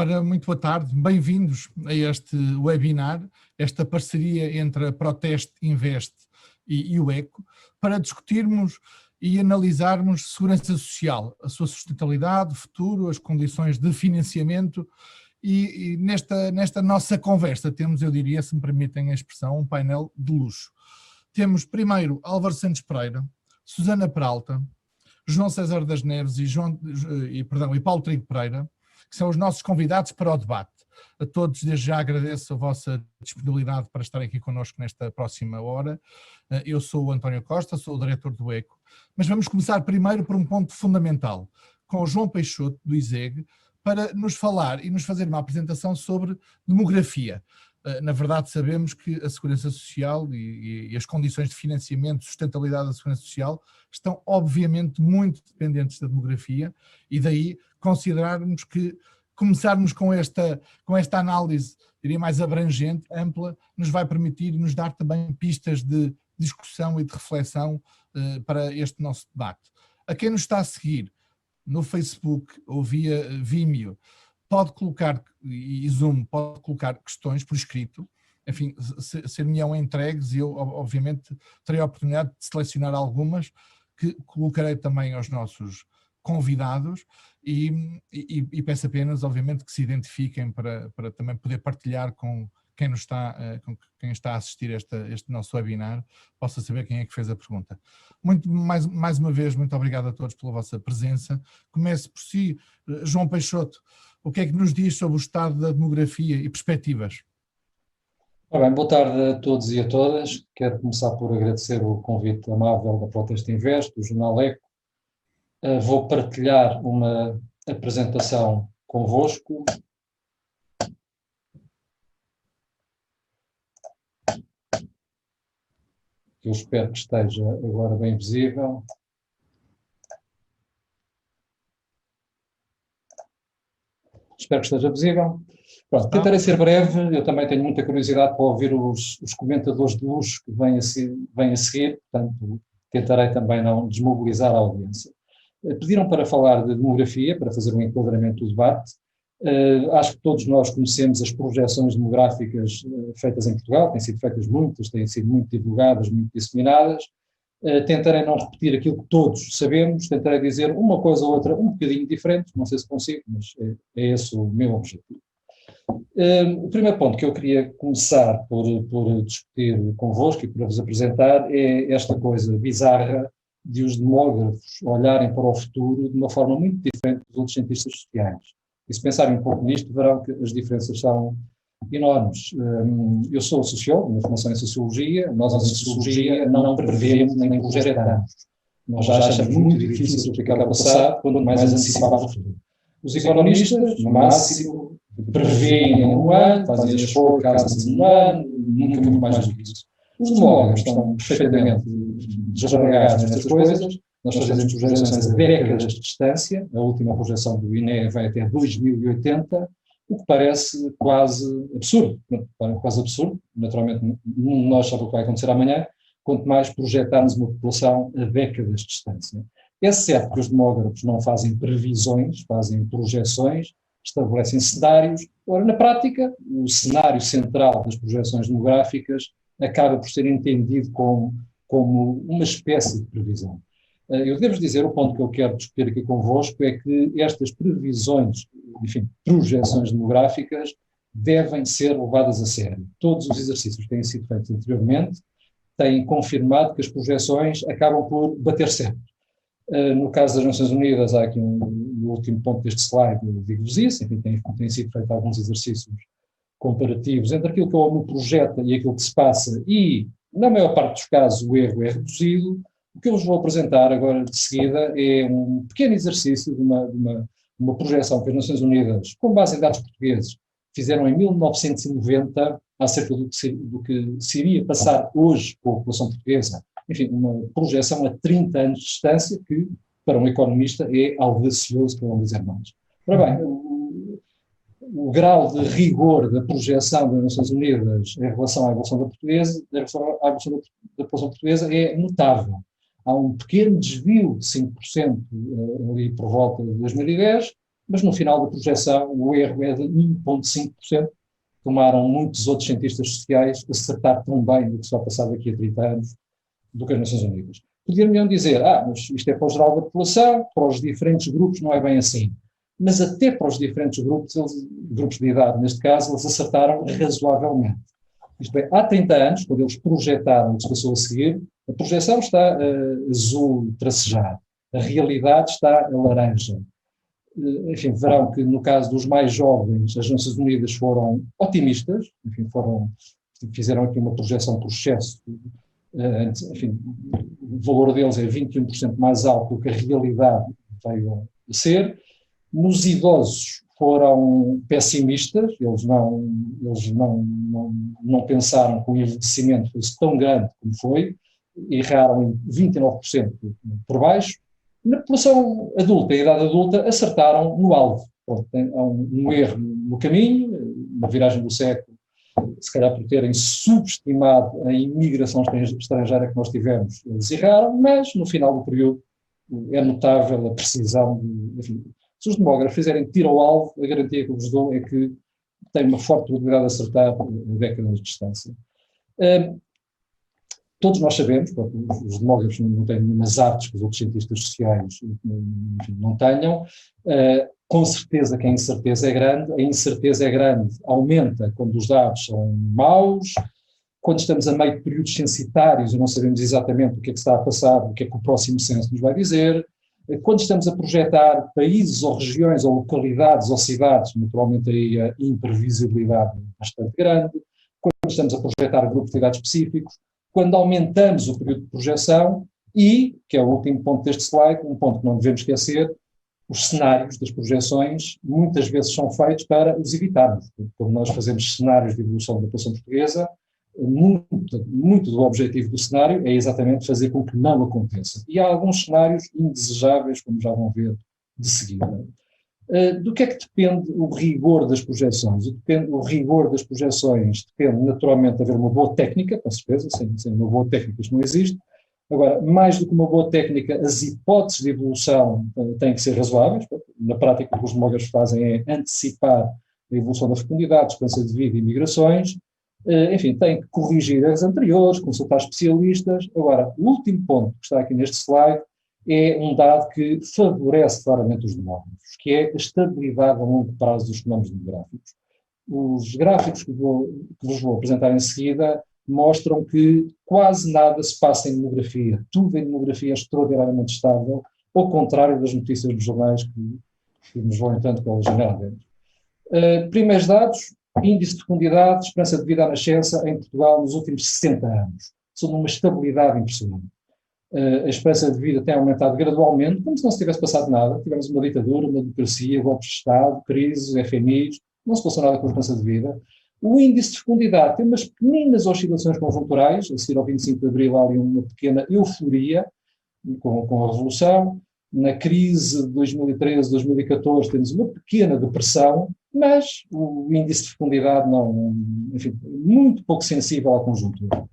Ora, muito boa tarde, bem-vindos a este webinar, esta parceria entre a Proteste Invest e o ECO, para discutirmos e analisarmos segurança social, a sua sustentabilidade, o futuro, as condições de financiamento e nesta nossa conversa temos, eu diria, se me permitem a expressão, um painel de luxo. Temos primeiro Álvaro Santos Pereira, Susana Peralta, João César das Neves e Paulo Trigo Pereira, que são os nossos convidados para o debate. A todos, desde já, agradeço a vossa disponibilidade para estarem aqui connosco nesta próxima hora. Eu sou o António Costa, sou o diretor do ECO, mas vamos começar primeiro por um ponto fundamental, com o João Peixoto, do ISEG, para nos falar e nos fazer uma apresentação sobre demografia. Na verdade, sabemos que a segurança social e as condições de financiamento, sustentabilidade da segurança social estão obviamente muito dependentes da demografia e daí considerarmos que começarmos com esta análise, diria mais abrangente, ampla, nos vai permitir nos dar também pistas de discussão e de reflexão para este nosso debate. A quem nos está a seguir no Facebook ou via Vimeo, pode colocar, e Zoom, pode colocar questões por escrito, enfim, ser-me-ão entregues e eu, obviamente, terei a oportunidade de selecionar algumas que colocarei também aos nossos convidados e peço apenas, obviamente, que se identifiquem para também poder partilhar com quem está a assistir este nosso webinar, possa saber quem é que fez a pergunta. Mais uma vez, muito obrigado a todos pela vossa presença. Comece por si, João Peixoto. O que é que nos diz sobre o estado da demografia e perspectivas? Ora bem, boa tarde a todos e a todas. Quero começar por agradecer o convite amável da Proteste Invest, do Jornal ECO. Vou partilhar uma apresentação convosco. Eu espero que esteja agora bem visível. Espero que esteja visível. Pronto, tentarei ser breve, eu também tenho muita curiosidade para ouvir os comentadores de luxo que vêm a seguir, portanto tentarei também não desmobilizar a audiência. Pediram para falar de demografia, para fazer um enquadramento do debate. Acho que todos nós conhecemos as projeções demográficas feitas em Portugal, têm sido feitas muitas, têm sido muito divulgadas, muito disseminadas. Tentarei não repetir aquilo que todos sabemos, tentarei dizer uma coisa ou outra um bocadinho diferente, não sei se consigo, mas é esse o meu objetivo. O primeiro ponto que eu queria começar por discutir convosco e por vos apresentar é esta coisa bizarra de os demógrafos olharem para o futuro de uma forma muito diferente dos outros cientistas sociais. E se pensarem um pouco nisto, verão que as diferenças são enormes. Eu sou sociólogo, minha formação em Sociologia, nós em Sociologia não prevemos nem projetamos. Nós já achamos muito difícil explicar o passado, quanto mais antecipar o futuro. Os economistas, no máximo, prevêem um ano, fazem as forecasts de um ano, nunca muito mais do que isso. Os demógrafos estão perfeitamente desarraigados nestas coisas. Nós fazemos projeções a décadas de distância, a última projeção do INE vai até 2080, o que parece quase absurdo. Naturalmente, nenhum de nós sabe o que vai acontecer amanhã, quanto mais projetarmos uma população a décadas de distância. É certo que os demógrafos não fazem previsões, fazem projeções, estabelecem cenários. Ora, na prática, o cenário central das projeções demográficas acaba por ser entendido como uma espécie de previsão. Eu devo dizer, o ponto que eu quero discutir aqui convosco é que estas previsões, enfim, projeções demográficas, devem ser levadas a sério. Todos os exercícios que têm sido feitos anteriormente têm confirmado que as projeções acabam por bater certo. No caso das Nações Unidas, há aqui no último ponto deste slide, eu digo-vos isso, enfim, têm sido feitos alguns exercícios comparativos entre aquilo que o ONU projeta e aquilo que se passa e, na maior parte dos casos, o erro é reduzido. O que eu vos vou apresentar agora de seguida é um pequeno exercício de uma projeção que as Nações Unidas, com base em dados portugueses, fizeram em 1990 acerca do que se iria passar hoje com a população portuguesa. Enfim, uma projeção a 30 anos de distância que, para um economista, é audacioso, para não dizer mais. Ora bem, o grau de rigor da projeção das Nações Unidas em relação à evolução da população portuguesa é notável. Há um pequeno desvio de 5% ali por volta de 2010, mas no final da projeção o erro é de 1,5%. Tomaram muitos outros cientistas sociais acertar tão bem o que se vai passar daqui a 30 anos do que as Nações Unidas. Poderiam dizer, mas isto é para o geral da população, para os diferentes grupos não é bem assim. Mas até para os diferentes grupos, grupos de idade neste caso, eles acertaram razoavelmente. Isto é, há 30 anos, quando eles projetaram o que se passou a seguir, a projeção está azul tracejado, a realidade está a laranja. Enfim, verão que no caso dos mais jovens, as Nações Unidas foram otimistas, enfim, fizeram aqui uma projeção por excesso, enfim, o valor deles é 21% mais alto do que a realidade veio a ser. Nos idosos foram pessimistas, eles não pensaram que o envelhecimento fosse tão grande como foi, erraram em 29% por baixo. Na população adulta e idade adulta acertaram no alvo. Há um erro no caminho, na viragem do século, se calhar por terem subestimado a imigração estrangeira que nós tivemos, eles erraram, mas no final do período é notável a precisão enfim, se os demógrafos fizerem tiro ao alvo, a garantia que eu vos dou é que têm uma forte probabilidade de acertar a décadas de distância. Todos nós sabemos, os demógrafos não têm nenhumas artes que os outros cientistas sociais enfim, não tenham, com certeza que a incerteza é grande, aumenta quando os dados são maus, quando estamos a meio de períodos censitários e não sabemos exatamente o que é que está a passar, o que é que o próximo censo nos vai dizer, quando estamos a projetar países ou regiões ou localidades ou cidades, naturalmente aí a imprevisibilidade é bastante grande, quando estamos a projetar grupos de idade específicos, quando aumentamos o período de projeção e, que é o último ponto deste slide, um ponto que não devemos esquecer, os cenários das projeções muitas vezes são feitos para os evitarmos. Quando nós fazemos cenários de evolução da população portuguesa, muito do objetivo do cenário é exatamente fazer com que não aconteça. E há alguns cenários indesejáveis, como já vão ver de seguida. Do que é que depende o rigor das projeções? O rigor das projeções depende naturalmente de haver uma boa técnica, com certeza, sem uma boa técnica isto não existe. Agora, mais do que uma boa técnica, as hipóteses de evolução têm que ser razoáveis. Na prática, o que os demógrafos fazem é antecipar a evolução da fecundidade, esperança de vida e migrações. Enfim, têm que corrigir as anteriores, consultar especialistas. Agora, o último ponto que está aqui neste slide é um dado que favorece claramente os demógrafos, que é a estabilidade a longo prazo dos fenómenos demográficos. Os gráficos que vos vou apresentar em seguida mostram que quase nada se passa em demografia. Tudo em demografia é extraordinariamente estável, ao contrário das notícias dos jornais que nos vão entrando pela janela dentro. Primeiros dados, índice de fecundidade, esperança de vida à nascença em Portugal nos últimos 60 anos. São de uma estabilidade impressionante. A esperança de vida tem aumentado gradualmente, como se não se tivesse passado nada. Tivemos uma ditadura, uma democracia, golpes de Estado, crises, FMIs, não se passou nada com a esperança de vida. O índice de fecundidade tem umas pequenas oscilações conjunturais, a seguir ao 25 de Abril há ali uma pequena euforia com a Revolução. Na crise de 2013, 2014 temos uma pequena depressão, mas o índice de fecundidade não, enfim, muito pouco sensível à conjuntura.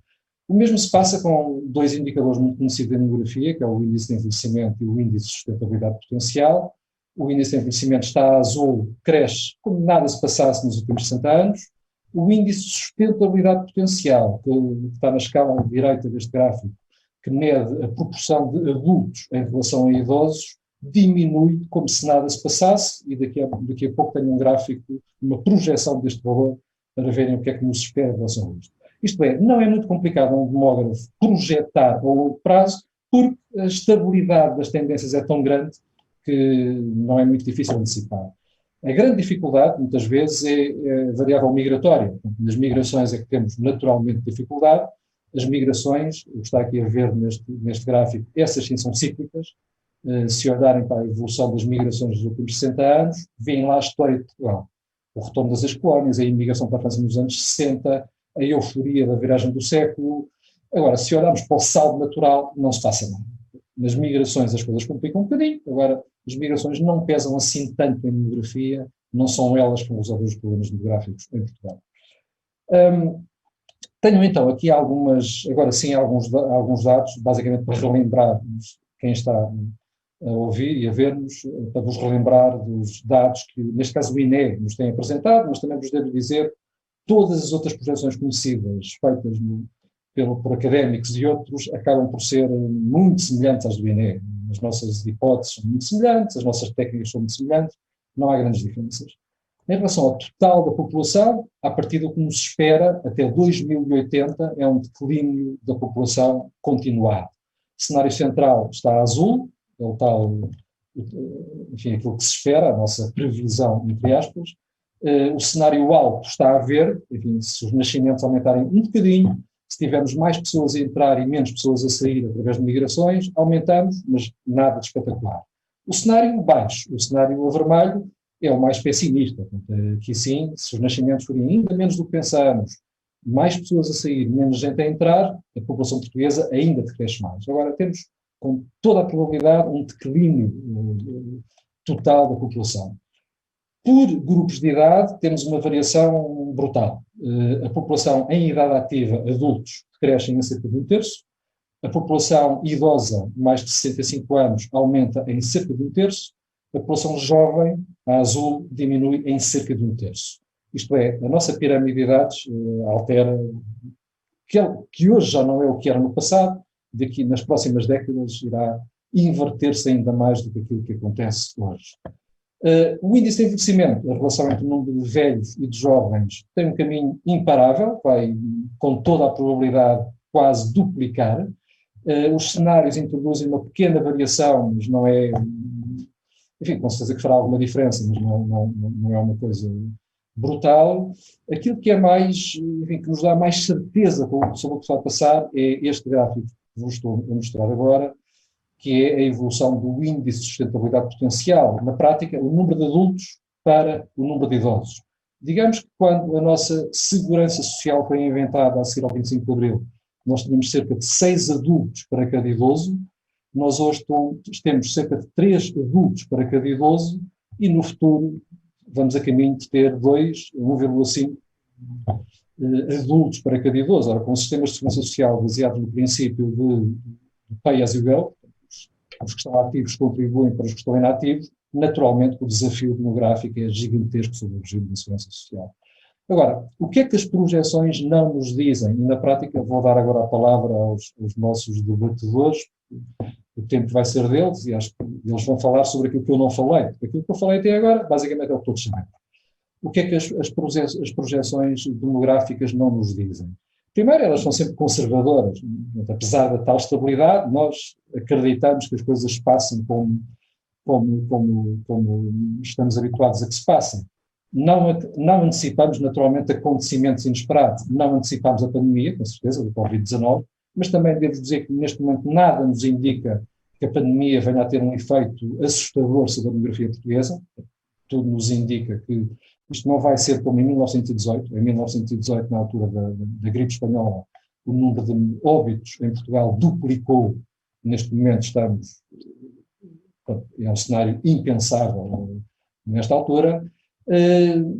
O mesmo se passa com dois indicadores muito conhecidos em demografia, que é o índice de envelhecimento e o índice de sustentabilidade potencial. O índice de envelhecimento está azul, cresce como nada se passasse nos últimos 60 anos. O índice de sustentabilidade potencial, que está na escala direita deste gráfico, que mede a proporção de adultos em relação a idosos, diminui como se nada se passasse, e daqui a pouco tenho um gráfico, uma projeção deste valor, para verem o que é que nos espera em relação a isto. Isto é, não é muito complicado um demógrafo projetar a longo prazo, porque a estabilidade das tendências é tão grande que não é muito difícil antecipar. A grande dificuldade, muitas vezes, é a variável migratória. Nas migrações é que temos naturalmente dificuldade. As migrações, o que está aqui a ver neste gráfico, essas sim são cíclicas. Se olharem para a evolução das migrações dos últimos 60 anos, veem lá a história de Portugal. O retorno das ex-colónias, a imigração para a França nos anos 60, a euforia da viragem do século. Agora, se olharmos para o saldo natural, não se passa nada. Nas migrações as coisas complicam um bocadinho. Agora, as migrações não pesam assim tanto em demografia, não são elas que vão resolver os problemas demográficos em Portugal. Tenho então aqui alguns dados, basicamente para relembrar quem está a ouvir e a ver-nos, para vos relembrar dos dados que, neste caso, o INE nos tem apresentado, mas também vos devo dizer, todas as outras projeções conhecidas, feitas por académicos e outros, acabam por ser muito semelhantes às do INE. As nossas hipóteses são muito semelhantes, as nossas técnicas são muito semelhantes, não há grandes diferenças. Em relação ao total da população, a partir do que nos espera, até 2080, é um declínio da população continuado. O cenário central está a azul, é o tal, enfim, aquilo que se espera, a nossa previsão, entre aspas. O cenário alto está a verde, enfim, se os nascimentos aumentarem um bocadinho, se tivermos mais pessoas a entrar e menos pessoas a sair através de migrações, aumentamos, mas nada de espetacular. O cenário baixo, o cenário a vermelho, é o mais pessimista. Portanto, aqui sim, se os nascimentos forem ainda menos do que pensamos, mais pessoas a sair, menos gente a entrar, a população portuguesa ainda decresce mais. Agora, temos, com toda a probabilidade, um declínio total da população. Por grupos de idade, temos uma variação brutal. A população em idade ativa, adultos, crescem em cerca de um terço. A população idosa, mais de 65 anos, aumenta em cerca de um terço. A população jovem, a azul, diminui em cerca de um terço. Isto é, a nossa pirâmide de idades altera, que hoje já não é o que era no passado, daqui nas próximas décadas irá inverter-se ainda mais do que aquilo que acontece hoje. O índice de envelhecimento, a relação entre o número de velhos e de jovens, tem um caminho imparável, vai com toda a probabilidade quase duplicar. Os cenários introduzem uma pequena variação, mas não é, enfim, com certeza que fará alguma diferença, mas não é uma coisa brutal. Aquilo que é mais, enfim, que nos dá mais certeza sobre o que está a passar é este gráfico que vos estou a mostrar agora, que é a evolução do índice de sustentabilidade potencial. Na prática, o número de adultos para o número de idosos. Digamos que quando a nossa segurança social foi inventada a seguir ao 25 de Abril, nós tínhamos cerca de 6 adultos para cada idoso, nós hoje temos cerca de 3 adultos para cada idoso e no futuro vamos a caminho de ter 1,5 adultos para cada idoso. Ora, com sistemas de segurança social baseados no princípio de pay as you go, os que estão ativos contribuem para os que estão inativos, naturalmente o desafio demográfico é gigantesco sobre o regime da segurança social. Agora, o que é que as projeções não nos dizem? E na prática vou dar agora a palavra aos nossos debatedores, o tempo vai ser deles e acho que eles vão falar sobre aquilo que eu não falei. Aquilo que eu falei até agora, basicamente é o que todos sabemos. O que é que as projeções demográficas não nos dizem? Primeiro, elas são sempre conservadoras. Apesar da tal estabilidade, nós acreditamos que as coisas se passem como estamos habituados a que se passem. Não antecipamos, naturalmente, acontecimentos inesperados. Não antecipamos a pandemia, com certeza, do Covid-19, mas também devo dizer que, neste momento, nada nos indica que a pandemia venha a ter um efeito assustador sobre a demografia portuguesa. Tudo nos indica que isto não vai ser como em 1918. Em 1918, na altura da gripe espanhola, o número de óbitos em Portugal duplicou. Neste momento estamos, é um cenário impensável nesta altura.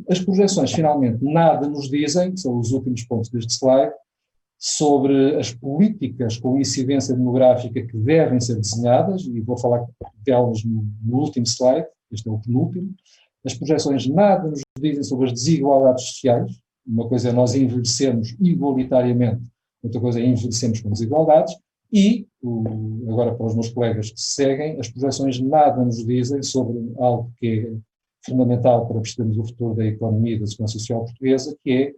As projeções, finalmente, nada nos dizem, que são os últimos pontos deste slide, sobre as políticas com incidência demográfica que devem ser desenhadas, e vou falar delas no último slide, este é o penúltimo. As projeções nada nos dizem sobre as desigualdades sociais. Uma coisa é nós envelhecermos igualitariamente, outra coisa é envelhecermos com desigualdades, e, agora para os meus colegas que seguem, as projeções nada nos dizem sobre algo que é fundamental para percebermos o futuro da economia e da segurança social portuguesa, que é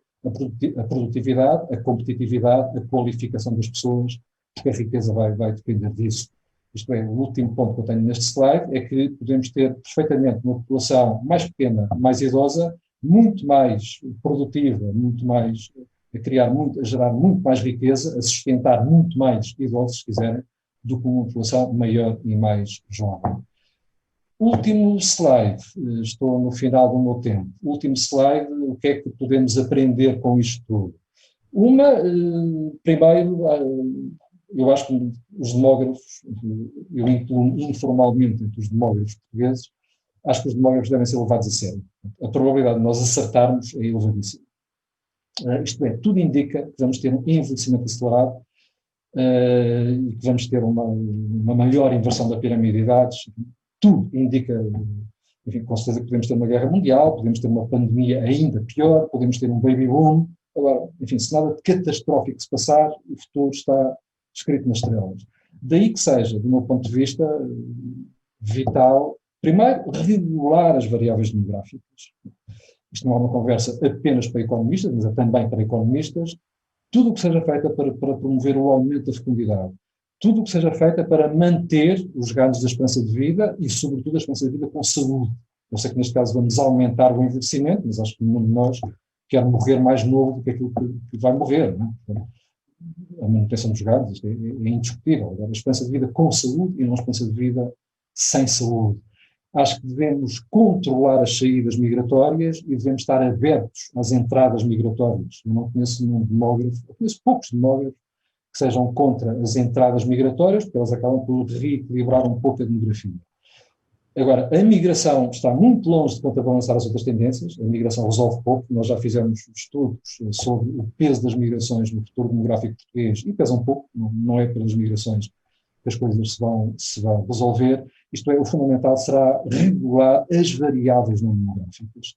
a produtividade, a competitividade, a qualificação das pessoas, porque a riqueza vai depender disso. Isto é, o último ponto que eu tenho neste slide é que podemos ter perfeitamente uma população mais pequena, mais idosa, muito mais produtiva, muito mais, a gerar muito mais riqueza, a sustentar muito mais idosos, se quiserem, do que uma população maior e mais jovem. Último slide, estou no final do meu tempo. Último slide, o que é que podemos aprender com isto tudo? Primeiro, eu acho que os demógrafos, eu incluo informalmente entre os demógrafos portugueses, acho que os demógrafos devem ser levados a sério. A probabilidade de nós acertarmos é elevadíssima. Isto é, tudo indica que vamos ter um envelhecimento acelerado. e que vamos ter uma maior inversão da pirâmide de idades. Tudo indica, enfim, com certeza que podemos ter uma guerra mundial, podemos ter uma pandemia ainda pior, podemos ter um baby boom. Agora, enfim, se nada de catastrófico se passar, o futuro está escrito nas estrelas. Daí que seja, do meu ponto de vista, vital, primeiro, regular as variáveis demográficas. Isto não é uma conversa apenas para economistas, mas é também para economistas. Tudo o que seja feito para promover o aumento da fecundidade, tudo o que seja feito para manter os ganhos da esperança de vida e, sobretudo, a esperança de vida com saúde. Eu sei que neste caso vamos aumentar o envelhecimento, mas acho que nenhum de nós quer morrer mais novo do que aquilo que vai morrer. Não é? A manutenção dos ganhos, isto é indiscutível. A esperança de vida com saúde e não a esperança de vida sem saúde. Acho que devemos controlar as saídas migratórias e devemos estar abertos às entradas migratórias. Eu não conheço nenhum demógrafo, eu conheço poucos demógrafos que sejam contra as entradas migratórias, porque elas acabam por reequilibrar um pouco a demografia. Agora, a migração está muito longe de contrabalançar as outras tendências, a migração resolve pouco, nós já fizemos estudos sobre o peso das migrações no futuro demográfico português e pesam pouco, não é pelas migrações que as coisas se vão resolver. Isto é, o fundamental será regular as variáveis não demográficas.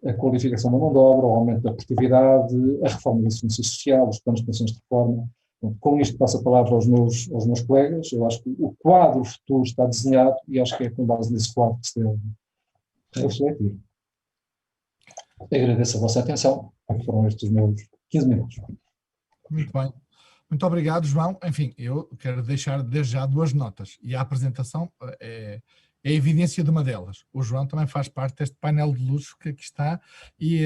A qualificação da mão de obra, o aumento da produtividade, a reforma da segurança social, os planos de pensões de reforma. Então, com isto passo a palavra aos meus colegas. Eu acho que o quadro futuro está desenhado e acho que é com base nesse quadro que se deve refletir. Agradeço a vossa atenção. Foram estes os meus 15 minutos. Muito bem. Muito obrigado, João. Enfim, eu quero deixar desde já 2 notas. E a apresentação é a evidência de uma delas. O João também faz parte deste painel de luxo que aqui está e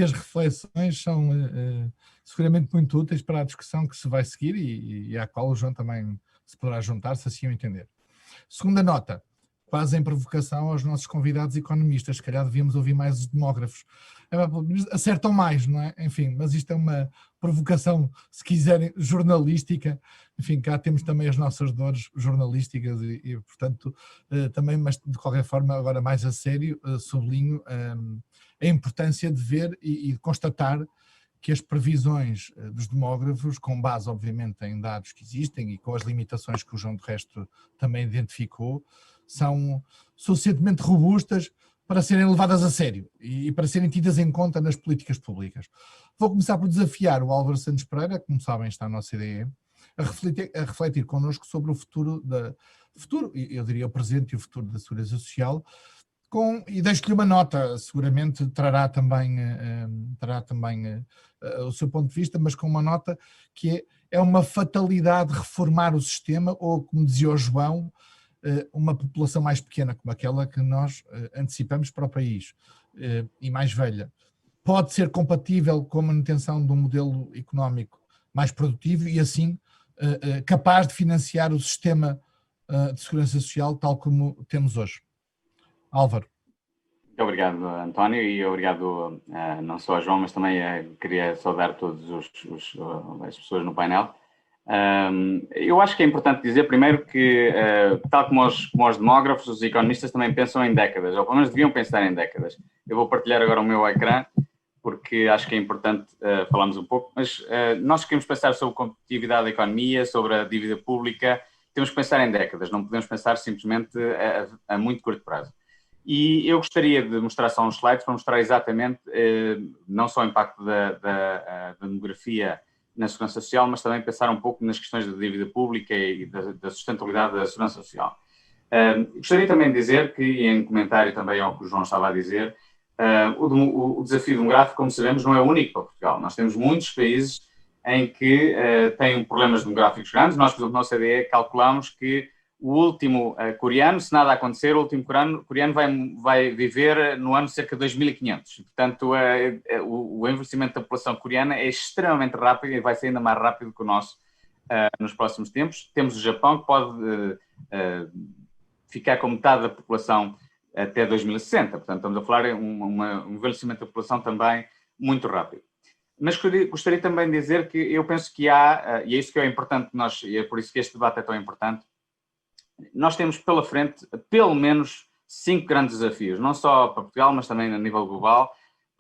as reflexões são seguramente muito úteis para a discussão que se vai seguir e à qual o João também se poderá juntar, se assim o entender. Segunda nota, quase em provocação aos nossos convidados economistas, se calhar devíamos ouvir mais os demógrafos. Acertam mais, não é? Enfim, mas isto é uma provocação, se quiserem, jornalística. Enfim, cá temos também as nossas dores jornalísticas e portanto, também, mas de qualquer forma, agora mais a sério, sublinho a importância de ver e de constatar que as previsões dos demógrafos, com base, obviamente, em dados que existem e com as limitações que o João, de resto, também identificou, são suficientemente robustas para serem levadas a sério e para serem tidas em conta nas políticas públicas. Vou começar por desafiar o Álvaro Santos Pereira, que, como sabem, está na OCDE, a refletir connosco sobre o futuro, eu diria o presente e o futuro da segurança social, e deixo-lhe uma nota, seguramente trará também o seu ponto de vista, mas com uma nota que é uma fatalidade reformar o sistema, ou, como dizia o João, uma população mais pequena como aquela que nós antecipamos para o país e mais velha. Pode ser compatível com a manutenção de um modelo económico mais produtivo e assim capaz de financiar o sistema de segurança social tal como temos hoje. Álvaro. Muito obrigado, António, e obrigado não só a João, mas também queria saudar todas as pessoas no painel. Eu acho que é importante dizer primeiro que, tal como os demógrafos, os economistas também pensam em décadas, ou pelo menos deviam pensar em décadas. Eu vou partilhar agora o meu ecrã, porque acho que é importante falarmos um pouco, mas nós queremos pensar sobre a competitividade da economia, sobre a dívida pública, temos que pensar em décadas, não podemos pensar simplesmente a muito curto prazo. E eu gostaria de mostrar só uns slides para mostrar exatamente não só o impacto da demografia na segurança social, mas também pensar um pouco nas questões da dívida pública e da sustentabilidade da segurança social. Gostaria também de dizer que, em comentário também ao que o João estava a dizer, o desafio demográfico, como sabemos, não é único para Portugal. Nós temos muitos países em que têm problemas demográficos grandes. Nós, por exemplo, na OCDE calculamos que o último coreano, se nada acontecer, o último coreano vai viver no ano cerca de 2500. Portanto, o envelhecimento da população coreana é extremamente rápido e vai ser ainda mais rápido que o nosso nos próximos tempos. Temos o Japão, que pode ficar com metade da população até 2060. Portanto, estamos a falar de um envelhecimento da população também muito rápido. Mas gostaria também de dizer que eu penso que há, e é isso que é importante, e é por isso que este debate é tão importante, nós temos pela frente pelo menos 5 grandes desafios, não só para Portugal, mas também a nível global,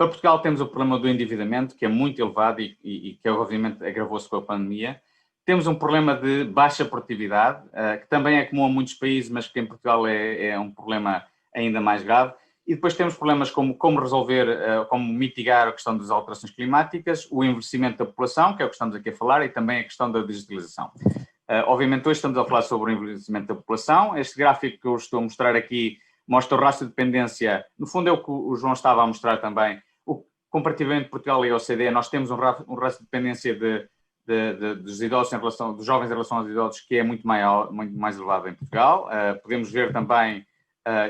Para Portugal temos o problema do endividamento, que é muito elevado e que obviamente agravou-se com a pandemia. Temos um problema de baixa produtividade, que também é comum a muitos países, mas que em Portugal é um problema ainda mais grave. E depois temos problemas como resolver, como mitigar a questão das alterações climáticas, o envelhecimento da população, que é o que estamos aqui a falar, e também a questão da digitalização. Obviamente hoje estamos a falar sobre o envelhecimento da população. Este gráfico que eu estou a mostrar aqui mostra o rastro de dependência, no fundo é o que o João estava a mostrar também. Comparativamente Portugal e a OCDE, nós temos um rastro de dependência dos idosos dos jovens em relação aos idosos, que é muito mais elevado em Portugal. Podemos ver também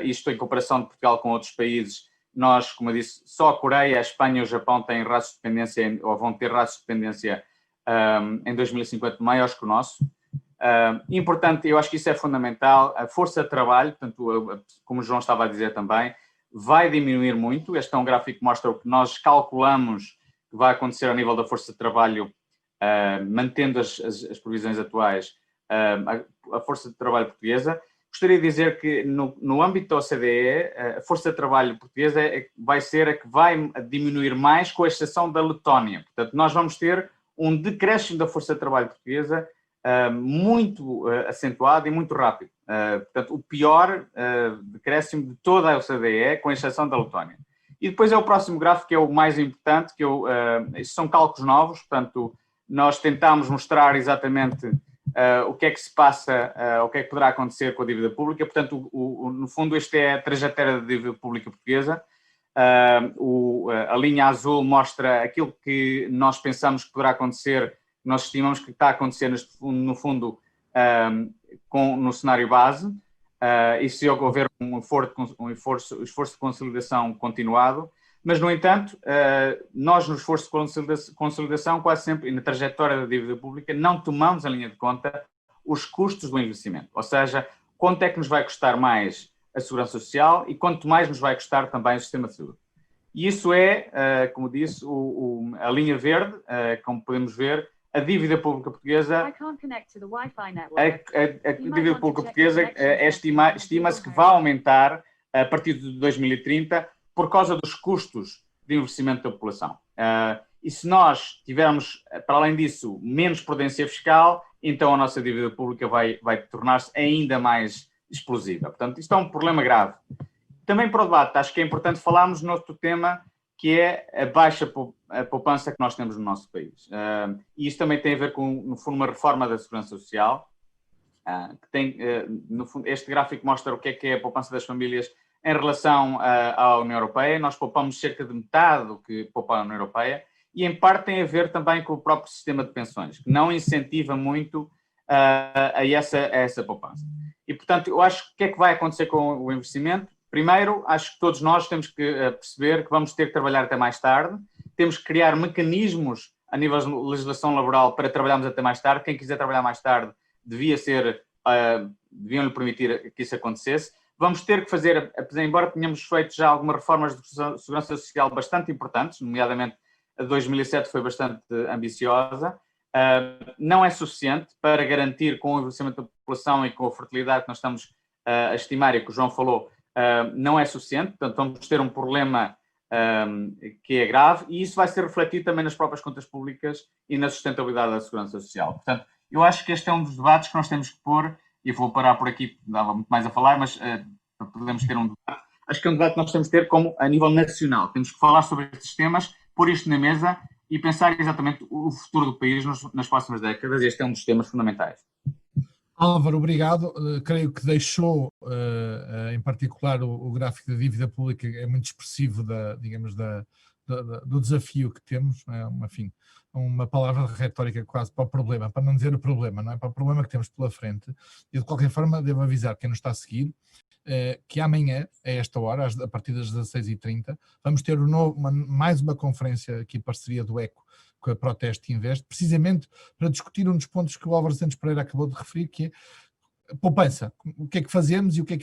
isto em comparação de Portugal com outros países. Nós, como eu disse, só a Coreia, a Espanha e o Japão têm rastros de dependência, ou vão ter rastros de dependência em 2050 maiores que o nosso. Importante, eu acho que isso é fundamental, a força de trabalho, portanto, como o João estava a dizer também, vai diminuir muito. Este é um gráfico que mostra o que nós calculamos que vai acontecer ao nível da força de trabalho, mantendo as previsões atuais, a força de trabalho portuguesa. Gostaria de dizer que no âmbito da OCDE, a força de trabalho portuguesa vai ser a que vai diminuir mais, com a exceção da Letónia. Portanto, nós vamos ter um decréscimo da força de trabalho portuguesa muito acentuado e muito rápido. Portanto, o pior decréscimo de toda a OCDE, com exceção da Letónia. E depois é o próximo gráfico, que é o mais importante, estes são cálculos novos, portanto, nós tentámos mostrar exatamente o que é que se passa, o que é que poderá acontecer com a dívida pública. Portanto, no fundo, esta é a trajetória da dívida pública portuguesa. A linha azul mostra aquilo que nós pensamos que poderá acontecer, nós estimamos que está a acontecer no fundo no cenário base, e se houver um esforço de consolidação continuado, mas, no entanto, nós no esforço de consolidação, quase sempre, e na trajetória da dívida pública, não tomamos em linha de conta os custos do envelhecimento, ou seja, quanto é que nos vai custar mais a segurança social e quanto mais nos vai custar também o sistema de saúde. E isso é, como disse, a linha verde, como podemos ver, a dívida pública portuguesa, a dívida pública portuguesa estima-se que vai aumentar a partir de 2030 por causa dos custos de envelhecimento da população. E se nós tivermos, para além disso, menos prudência fiscal, então a nossa dívida pública vai tornar-se ainda mais explosiva. Portanto, isto é um problema grave. Também para o debate, acho que é importante falarmos no outro tema, que é a baixa poupança que nós temos no nosso país. E isso também tem a ver com, no fundo, uma reforma da segurança social, que tem, no fundo, este gráfico mostra o que é a poupança das famílias em relação à União Europeia. Nós poupamos cerca de metade do que poupa a União Europeia, e em parte tem a ver também com o próprio sistema de pensões, que não incentiva muito a essa poupança. E, portanto, eu acho que o que é que vai acontecer com o investimento? Primeiro, acho que todos nós temos que perceber que vamos ter que trabalhar até mais tarde, temos que criar mecanismos a nível de legislação laboral para trabalharmos até mais tarde. Quem quiser trabalhar mais tarde deviam-lhe permitir que isso acontecesse. Vamos ter que fazer, embora tenhamos feito já algumas reformas de segurança social bastante importantes, nomeadamente a de 2007 foi bastante ambiciosa, não é suficiente para garantir, com o envelhecimento da população e com a fertilidade que nós estamos a estimar e que o João falou, não é suficiente. Portanto, vamos ter um problema que é grave, e isso vai ser refletido também nas próprias contas públicas e na sustentabilidade da segurança social. Portanto, eu acho que este é um dos debates que nós temos que pôr, e vou parar por aqui, dava muito mais a falar, mas podemos ter um debate. Acho que é um debate que nós temos que ter como a nível nacional. Temos que falar sobre estes temas, pôr isto na mesa e pensar exatamente o futuro do país nas próximas décadas, e este é um dos temas fundamentais. Álvaro, obrigado. Creio que deixou, em particular, o gráfico da dívida pública é muito expressivo do desafio que temos, enfim, uma palavra retórica quase para o problema, para não dizer o problema, não é? Para o problema que temos pela frente. E, de qualquer forma, devo avisar quem nos está a seguir que amanhã, a esta hora, a partir das 16h30, vamos ter mais uma conferência aqui, parceria do ECO, com a Proteste Invest, precisamente para discutir um dos pontos que o Álvaro Santos Pereira acabou de referir, que é a poupança. O que é que fazemos e o que é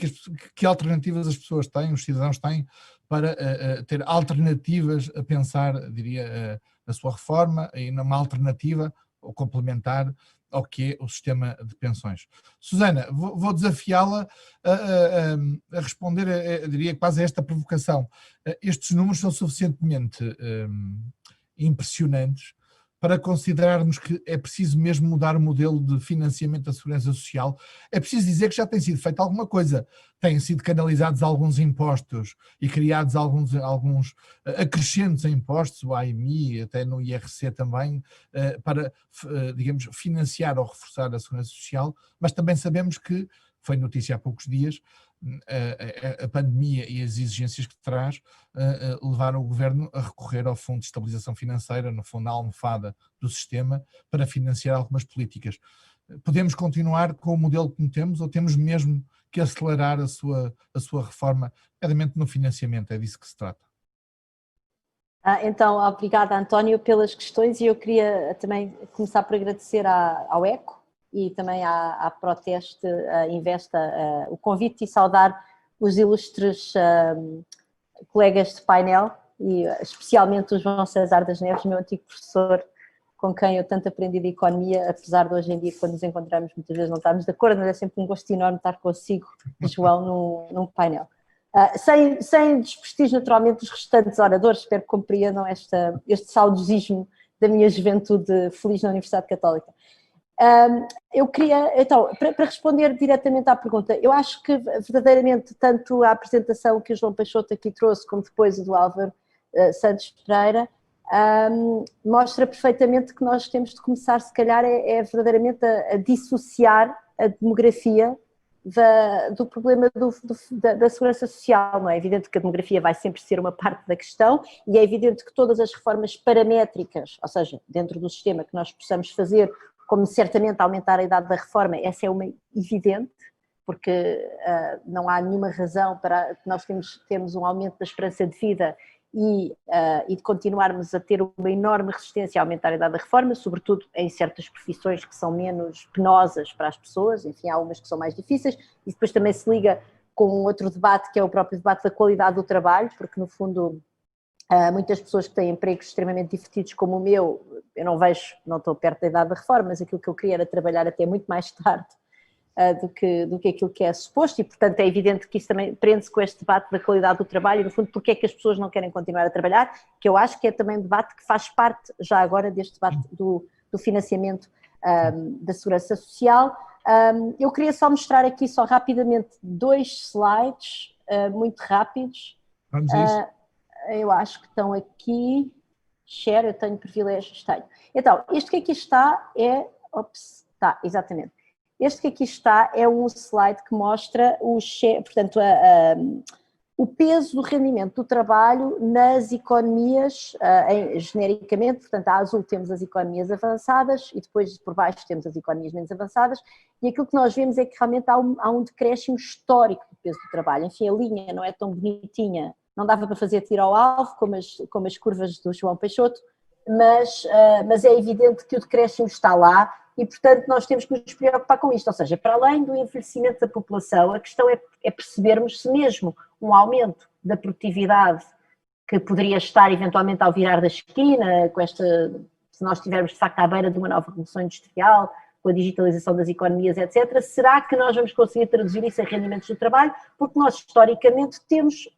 que alternativas as pessoas têm, os cidadãos têm, para ter alternativas a pensar, diria, a sua reforma, e numa alternativa ou complementar ao que é o sistema de pensões. Susana, vou desafiá-la a responder, diria quase a esta provocação. Estes números são suficientemente impressionantes para considerarmos que é preciso mesmo mudar o modelo de financiamento da segurança social. É preciso dizer que já tem sido feita alguma coisa. Têm sido canalizados alguns impostos e criados alguns acrescentos a impostos, o AMI, até no IRC também, para, digamos, financiar ou reforçar a segurança social, mas também sabemos que, foi notícia há poucos dias, a pandemia e as exigências que traz levaram o governo a recorrer ao Fundo de Estabilização Financeira, no fundo a almofada do sistema, para financiar algumas políticas. Podemos continuar com o modelo que temos ou temos mesmo que acelerar a sua reforma, nomeadamente no financiamento? É disso que se trata. Então, obrigada, António, pelas questões, e eu queria também começar por agradecer ao ECO e também à Proteste Investa o convite e saudar os ilustres colegas de painel e especialmente o João César das Neves, meu antigo professor, com quem eu tanto aprendi de economia, apesar de hoje em dia, quando nos encontramos, muitas vezes não estarmos de acordo, mas é sempre um gosto enorme estar consigo, João, num painel. Sem desprestígio naturalmente dos restantes oradores, espero que compreendam este saudosismo da minha juventude feliz na Universidade Católica. Eu queria, então, para responder diretamente à pergunta, eu acho que verdadeiramente tanto a apresentação que o João Peixoto aqui trouxe, como depois a do Álvaro Santos Pereira, mostra perfeitamente que nós temos de começar, se calhar, verdadeiramente a dissociar a demografia do problema da segurança social. Não é evidente que a demografia vai sempre ser uma parte da questão e é evidente que todas as reformas paramétricas, ou seja, dentro do sistema que nós possamos fazer, como certamente aumentar a idade da reforma, essa é uma evidente, porque não há nenhuma razão para que nós temos um aumento da esperança de vida e de continuarmos a ter uma enorme resistência a aumentar a idade da reforma, sobretudo em certas profissões que são menos penosas para as pessoas, enfim, há umas que são mais difíceis, e depois também se liga com um outro debate, que é o próprio debate da qualidade do trabalho, porque no fundo muitas pessoas que têm empregos extremamente divertidos como o meu, eu não estou perto da idade da reforma, mas aquilo que eu queria era trabalhar até muito mais tarde do que aquilo que é suposto, e portanto é evidente que isso também prende-se com este debate da qualidade do trabalho e no fundo porque é que as pessoas não querem continuar a trabalhar, que eu acho que é também um debate que faz parte já agora deste debate do financiamento da segurança social. Eu queria só mostrar aqui só rapidamente 2 slides muito rápidos. Vamos a isso. Eu acho que estão aqui. Share, eu tenho privilégios, tenho. Então, este que aqui está é... Está, exatamente. Este que aqui está é um slide que mostra portanto, o peso do rendimento do trabalho nas economias, genericamente, portanto, a azul temos as economias avançadas e depois por baixo temos as economias menos avançadas, e aquilo que nós vemos é que realmente há um decréscimo histórico do peso do trabalho. Enfim, a linha não é tão bonitinha, não dava para fazer tiro ao alvo, como as curvas do João Peixoto, mas é evidente que o decréscimo está lá e, portanto, nós temos que nos preocupar com isto. Ou seja, para além do envelhecimento da população, a questão é percebermos se mesmo um aumento da produtividade que poderia estar eventualmente ao virar da esquina, se nós estivermos de facto à beira de uma nova revolução industrial, com a digitalização das economias, etc., será que nós vamos conseguir traduzir isso em rendimentos do trabalho? Porque nós, historicamente, temos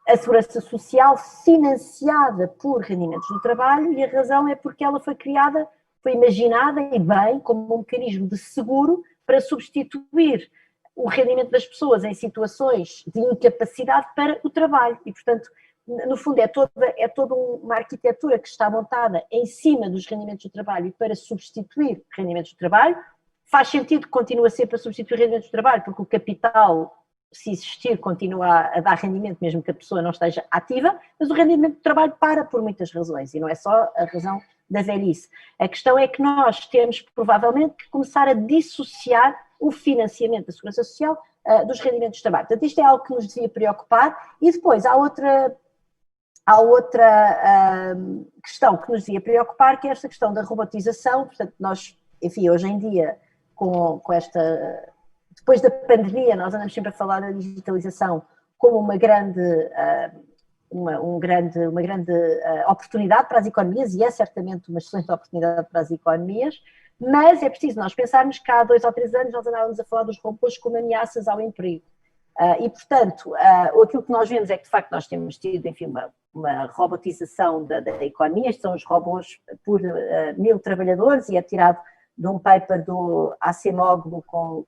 a segurança social financiada por rendimentos do trabalho e a razão é porque ela foi imaginada e bem como um mecanismo de seguro para substituir o rendimento das pessoas em situações de incapacidade para o trabalho e, portanto, no fundo é toda uma arquitetura que está montada em cima dos rendimentos do trabalho e para substituir rendimentos do trabalho. Faz sentido que continue a ser para substituir rendimentos do trabalho, porque o capital, se existir, continua a dar rendimento mesmo que a pessoa não esteja ativa, mas o rendimento do trabalho para por muitas razões e não é só a razão da velhice. A questão é que nós temos provavelmente que começar a dissociar o financiamento da segurança social dos rendimentos do trabalho. Portanto, isto é algo que nos devia preocupar e depois há outra questão que nos devia preocupar, que é esta questão da robotização. Portanto, nós, enfim, hoje em dia, depois da pandemia, nós andamos sempre a falar da digitalização como uma grande uma grande oportunidade para as economias, e é certamente uma excelente oportunidade para as economias, mas é preciso nós pensarmos que há 2 ou 3 anos nós andávamos a falar dos robôs como ameaças ao emprego. E, portanto, aquilo que nós vemos é que, de facto, nós temos tido, enfim, uma robotização da economia. Estes são os robôs por 1000 trabalhadores, e é tirado de um paper do Acemoglu com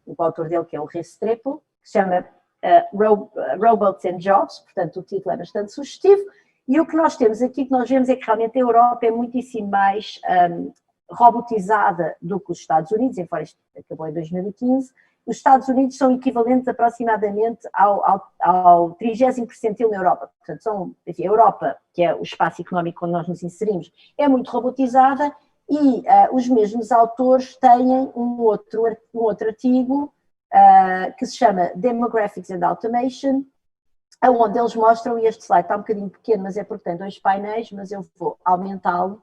o autor dele, que é o Restrepo, que se chama Robots and Jobs, portanto o título é bastante sugestivo, e o que nós temos aqui, que nós vemos é que realmente a Europa é muitíssimo mais robotizada do que os Estados Unidos, embora isto acabou em 2015, os Estados Unidos são equivalentes aproximadamente ao 30º percentil na Europa, portanto enfim, a Europa, que é o espaço económico onde nós nos inserimos, é muito robotizada, e os mesmos autores têm um outro artigo que se chama Demographics and Automation, onde eles mostram, e este slide está um bocadinho pequeno, mas é porque tem 2 painéis, mas eu vou aumentá-lo,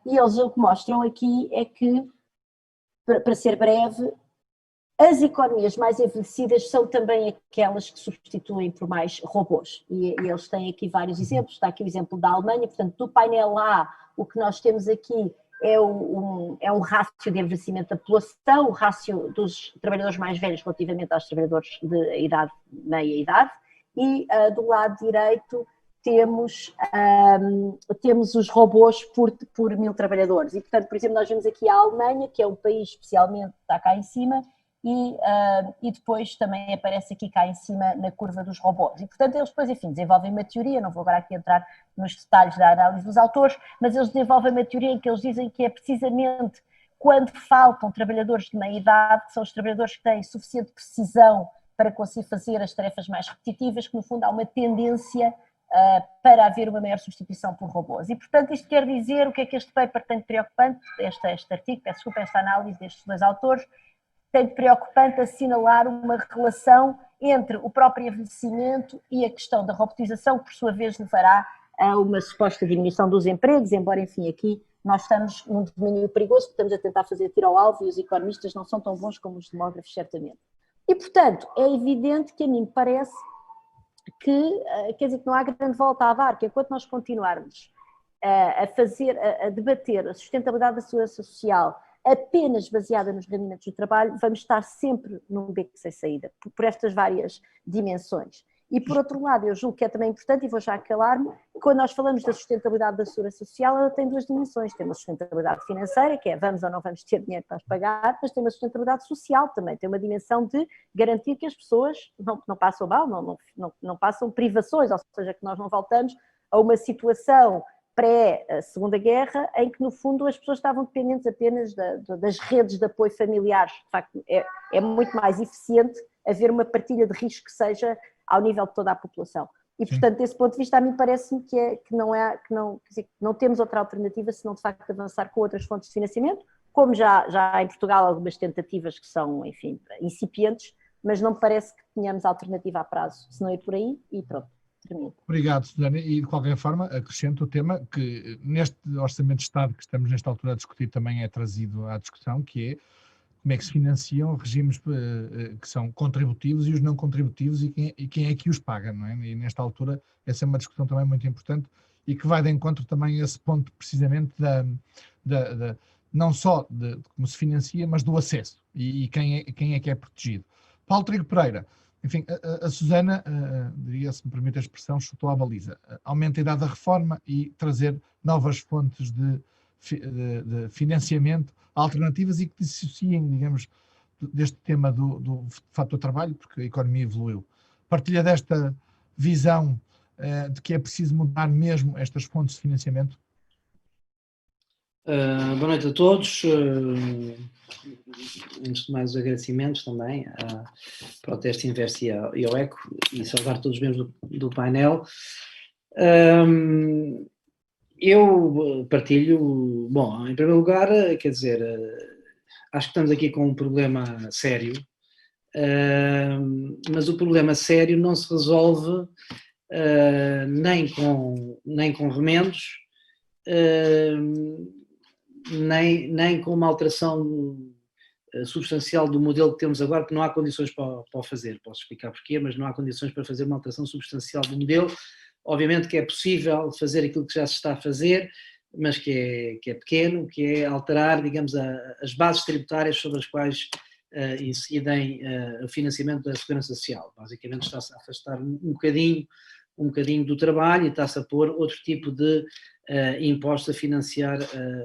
e eles o que mostram aqui é que, para ser breve, as economias mais envelhecidas são também aquelas que substituem por mais robôs, e eles têm aqui vários exemplos. Está aqui o exemplo da Alemanha, portanto, do painel A, o que nós temos aqui é um rácio de envelhecimento da população, o rácio dos trabalhadores mais velhos relativamente aos trabalhadores de idade, meia-idade, e do lado direito temos os robôs por 1000 trabalhadores. E, portanto, por exemplo, nós vemos aqui a Alemanha, que é um país especialmente, está cá em cima, e depois também aparece aqui cá em cima na curva dos robôs. E, portanto, eles depois, enfim, desenvolvem uma teoria, não vou agora aqui entrar nos detalhes da análise dos autores, mas eles desenvolvem uma teoria em que eles dizem que é precisamente quando faltam trabalhadores de meia idade, que são os trabalhadores que têm suficiente precisão para conseguir fazer as tarefas mais repetitivas, que no fundo há uma tendência para haver uma maior substituição por robôs. E, portanto, isto quer dizer, o que é que este paper tem de preocupante, este artigo, peço desculpa, esta análise destes 2 autores, tem de preocupante assinalar uma relação entre o próprio envelhecimento e a questão da robotização, que por sua vez levará a uma suposta diminuição dos empregos, embora, enfim, aqui nós estamos num domínio perigoso, porque estamos a tentar fazer tiro ao alvo e os economistas não são tão bons como os demógrafos, certamente. E, portanto, é evidente que a mim me parece que, quer dizer, que não há grande volta a dar, que enquanto nós continuarmos a debater a sustentabilidade da segurança social apenas baseada nos rendimentos do trabalho, vamos estar sempre num beco sem saída, por estas várias dimensões. E, por outro lado, eu julgo que é também importante, e vou já calar-me, quando nós falamos da sustentabilidade da segurança social, ela tem 2 dimensões. Tem uma sustentabilidade financeira, que é vamos ou não vamos ter dinheiro para as pagar, mas tem uma sustentabilidade social também, tem uma dimensão de garantir que as pessoas não passam mal, não passam privações, ou seja, que nós não voltamos a uma situação pré-Segunda Guerra, em que, no fundo, as pessoas estavam dependentes apenas das redes de apoio familiares. De facto, é muito mais eficiente haver uma partilha de risco que seja ao nível de toda a população. E, portanto, desse ponto de vista, a mim parece-me que não temos outra alternativa senão, de facto, avançar com outras fontes de financiamento, como já há em Portugal algumas tentativas que são, enfim, incipientes, mas não me parece que tenhamos alternativa a prazo, se não ir por aí, e pronto. Obrigado, Susana. E, de qualquer forma, acrescento o tema que neste Orçamento de Estado que estamos nesta altura a discutir também é trazido à discussão, que é como é que se financiam regimes que são contributivos e os não contributivos e quem é que os paga, não é? E nesta altura essa é uma discussão também muito importante e que vai de encontro também a esse ponto precisamente não só de como se financia, mas do acesso e quem é que é protegido. Paulo Trigo Pereira. Enfim, a Susana, diria, se me permite a expressão, chutou à baliza. Aumenta a idade da reforma e trazer novas fontes de financiamento alternativas e que dissociem, digamos, deste tema do fator trabalho, porque a economia evoluiu. Partilha desta visão de que é preciso mudar mesmo estas fontes de financiamento? Boa noite a todos. Antes de mais, os agradecimentos também à Proteste Invest e ao ECO, e saudar todos os membros do painel. Eu partilho, bom, em primeiro lugar, quer dizer, acho que estamos aqui com um problema sério, mas o problema sério não se resolve nem com remendos, nem com uma alteração substancial do modelo que temos agora, que não há condições para o fazer. Posso explicar porquê, mas não há condições para fazer uma alteração substancial do modelo. Obviamente que é possível fazer aquilo que já se está a fazer, mas que é pequeno, que é alterar, digamos, as bases tributárias sobre as quais incidem o financiamento da Segurança Social. Basicamente está-se a afastar um bocadinho do trabalho e está-se a pôr outro tipo de imposto a financiar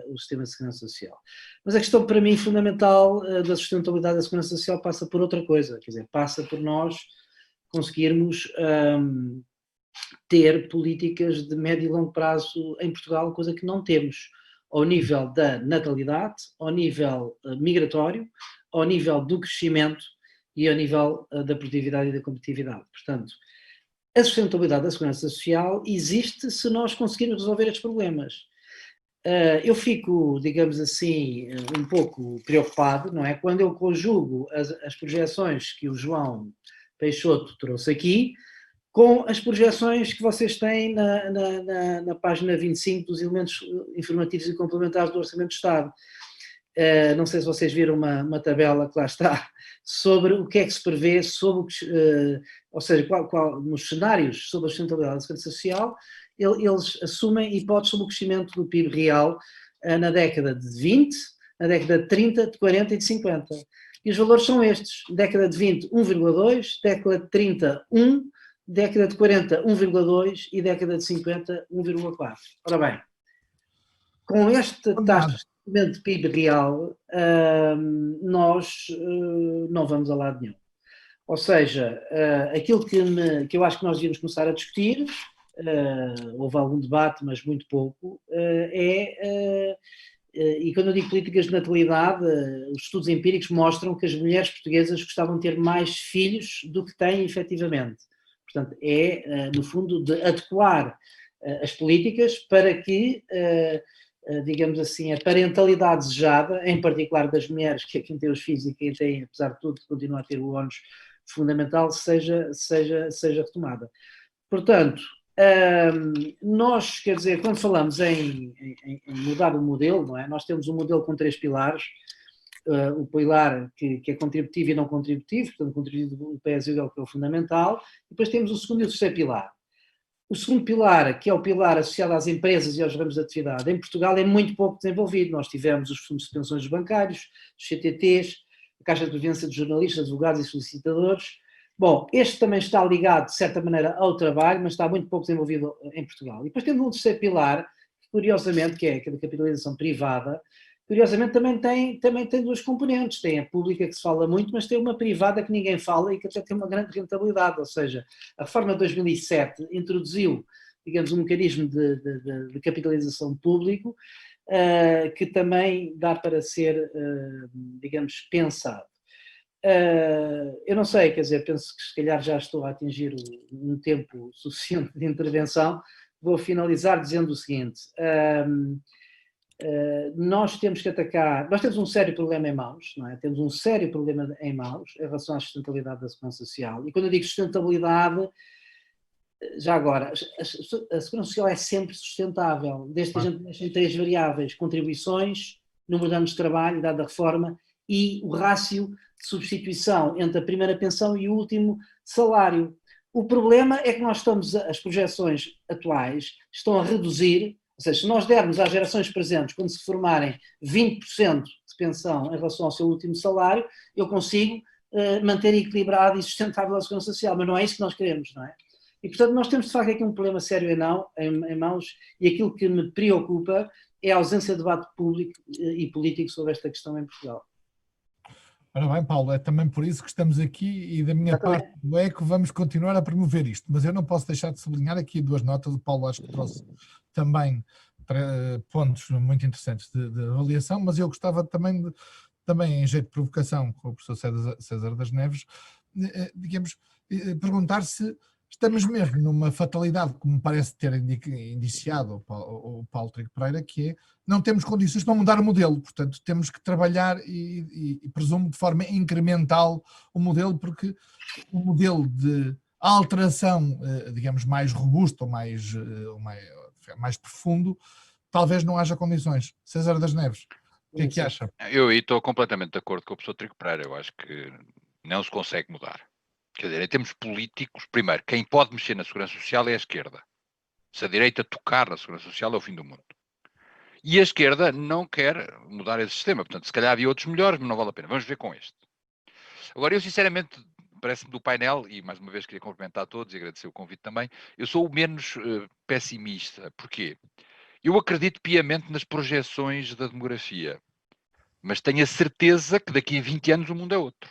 o sistema de segurança social. Mas a questão para mim fundamental da sustentabilidade da segurança social passa por outra coisa, quer dizer, passa por nós conseguirmos ter políticas de médio e longo prazo em Portugal, coisa que não temos, ao nível da natalidade, ao nível migratório, ao nível do crescimento e ao nível da produtividade e da competitividade. Portanto, a sustentabilidade da segurança social existe se nós conseguirmos resolver estes problemas. Eu fico, digamos assim, um pouco preocupado, não é? Quando eu conjugo as projeções que o João Peixoto trouxe aqui com as projeções que vocês têm na página 25 dos elementos informativos e complementares do Orçamento de Estado. Não sei se vocês viram uma tabela que lá está sobre o que é que se prevê, sobre, ou seja, nos cenários sobre a sustentabilidade da segurança social, eles assumem hipóteses sobre o crescimento do PIB real na década de 20, na década de 30, de 40 e de 50. E os valores são estes: década de 20, 1,2, década de 30, 1, década de 40, 1,2 e década de 50, 1,4. Ora bem, com esta taxa de PIB real, nós não vamos a lado nenhum. Ou seja, aquilo que eu acho que nós devíamos começar a discutir, houve algum debate, mas muito pouco, e quando eu digo políticas de natalidade, os estudos empíricos mostram que as mulheres portuguesas gostavam de ter mais filhos do que têm efetivamente. Portanto, no fundo, de adequar as políticas para que, digamos assim, a parentalidade desejada, em particular das mulheres, que é quem tem os filhos e quem tem, apesar de tudo, continua a ter o ónus fundamental, seja retomada. Portanto, nós, quer dizer, quando falamos em mudar o modelo, não é? Nós temos um modelo com 3 pilares. O pilar que é contributivo e não contributivo, portanto, o contributivo do PSU é o que é o fundamental, e depois temos o segundo e o terceiro pilar. O segundo pilar, que é o pilar associado às empresas e aos ramos de atividade, em Portugal é muito pouco desenvolvido. Nós tivemos os fundos de pensões bancários, os CTTs, a Caixa de Previdência dos jornalistas, advogados e solicitadores. Bom, este também está ligado, de certa maneira, ao trabalho, mas está muito pouco desenvolvido em Portugal. E depois temos um terceiro pilar, curiosamente, que é a da capitalização privada. Curiosamente também tem 2 componentes, tem a pública que se fala muito, mas tem uma privada que ninguém fala e que até tem uma grande rentabilidade, ou seja, a reforma de 2007 introduziu, digamos, um mecanismo de capitalização público que também dá para ser, digamos, pensado. Eu não sei, quer dizer, penso que se calhar já estou a atingir um tempo suficiente de intervenção, vou finalizar dizendo o seguinte: nós temos que atacar, nós temos um sério problema em mãos, não é? Temos um sério problema em mãos em relação à sustentabilidade da segurança social. E quando eu digo sustentabilidade, já agora, a segurança social é sempre sustentável, desde que a gente mexa em 3 variáveis: contribuições, número de anos de trabalho, idade da reforma e o rácio de substituição entre a primeira pensão e o último salário. O problema é que nós as projeções atuais estão a reduzir. Ou seja, se nós dermos às gerações presentes, quando se formarem 20% de pensão em relação ao seu último salário, eu consigo manter equilibrado e sustentável a segurança social, mas não é isso que nós queremos, não é? E, portanto, nós temos de facto aqui um problema sério em mãos, e aquilo que me preocupa é a ausência de debate público e político sobre esta questão em Portugal. Ora bem, Paulo, é também por isso que estamos aqui e da minha parte do ECO vamos continuar a promover isto, mas eu não posso deixar de sublinhar aqui 2 notas. O Paulo acho que trouxe também pontos muito interessantes de avaliação, mas eu gostava também em jeito de provocação com o professor César das Neves, digamos, perguntar se estamos mesmo numa fatalidade, como parece ter indiciado o Paulo Trigo Pereira, que é: não temos condições para mudar o modelo, portanto temos que trabalhar e presumo de forma incremental o modelo, porque o modelo de alteração, digamos, mais robusto ou mais profundo, talvez não haja condições. César das Neves. O que é que acha? Eu aí estou completamente de acordo com o professor Trigo Pereira. Eu acho que não se consegue mudar. Quer dizer, em termos políticos, primeiro, quem pode mexer na segurança social é a esquerda. Se a direita tocar na segurança social é o fim do mundo. E a esquerda não quer mudar esse sistema. Portanto, se calhar havia outros melhores, mas não vale a pena. Vamos ver com este. Agora, eu sinceramente, parece-me do painel, e mais uma vez queria cumprimentar a todos e agradecer o convite também, eu sou o menos pessimista. Porquê? Eu acredito piamente nas projeções da demografia, mas tenho a certeza que daqui a 20 anos o mundo é outro.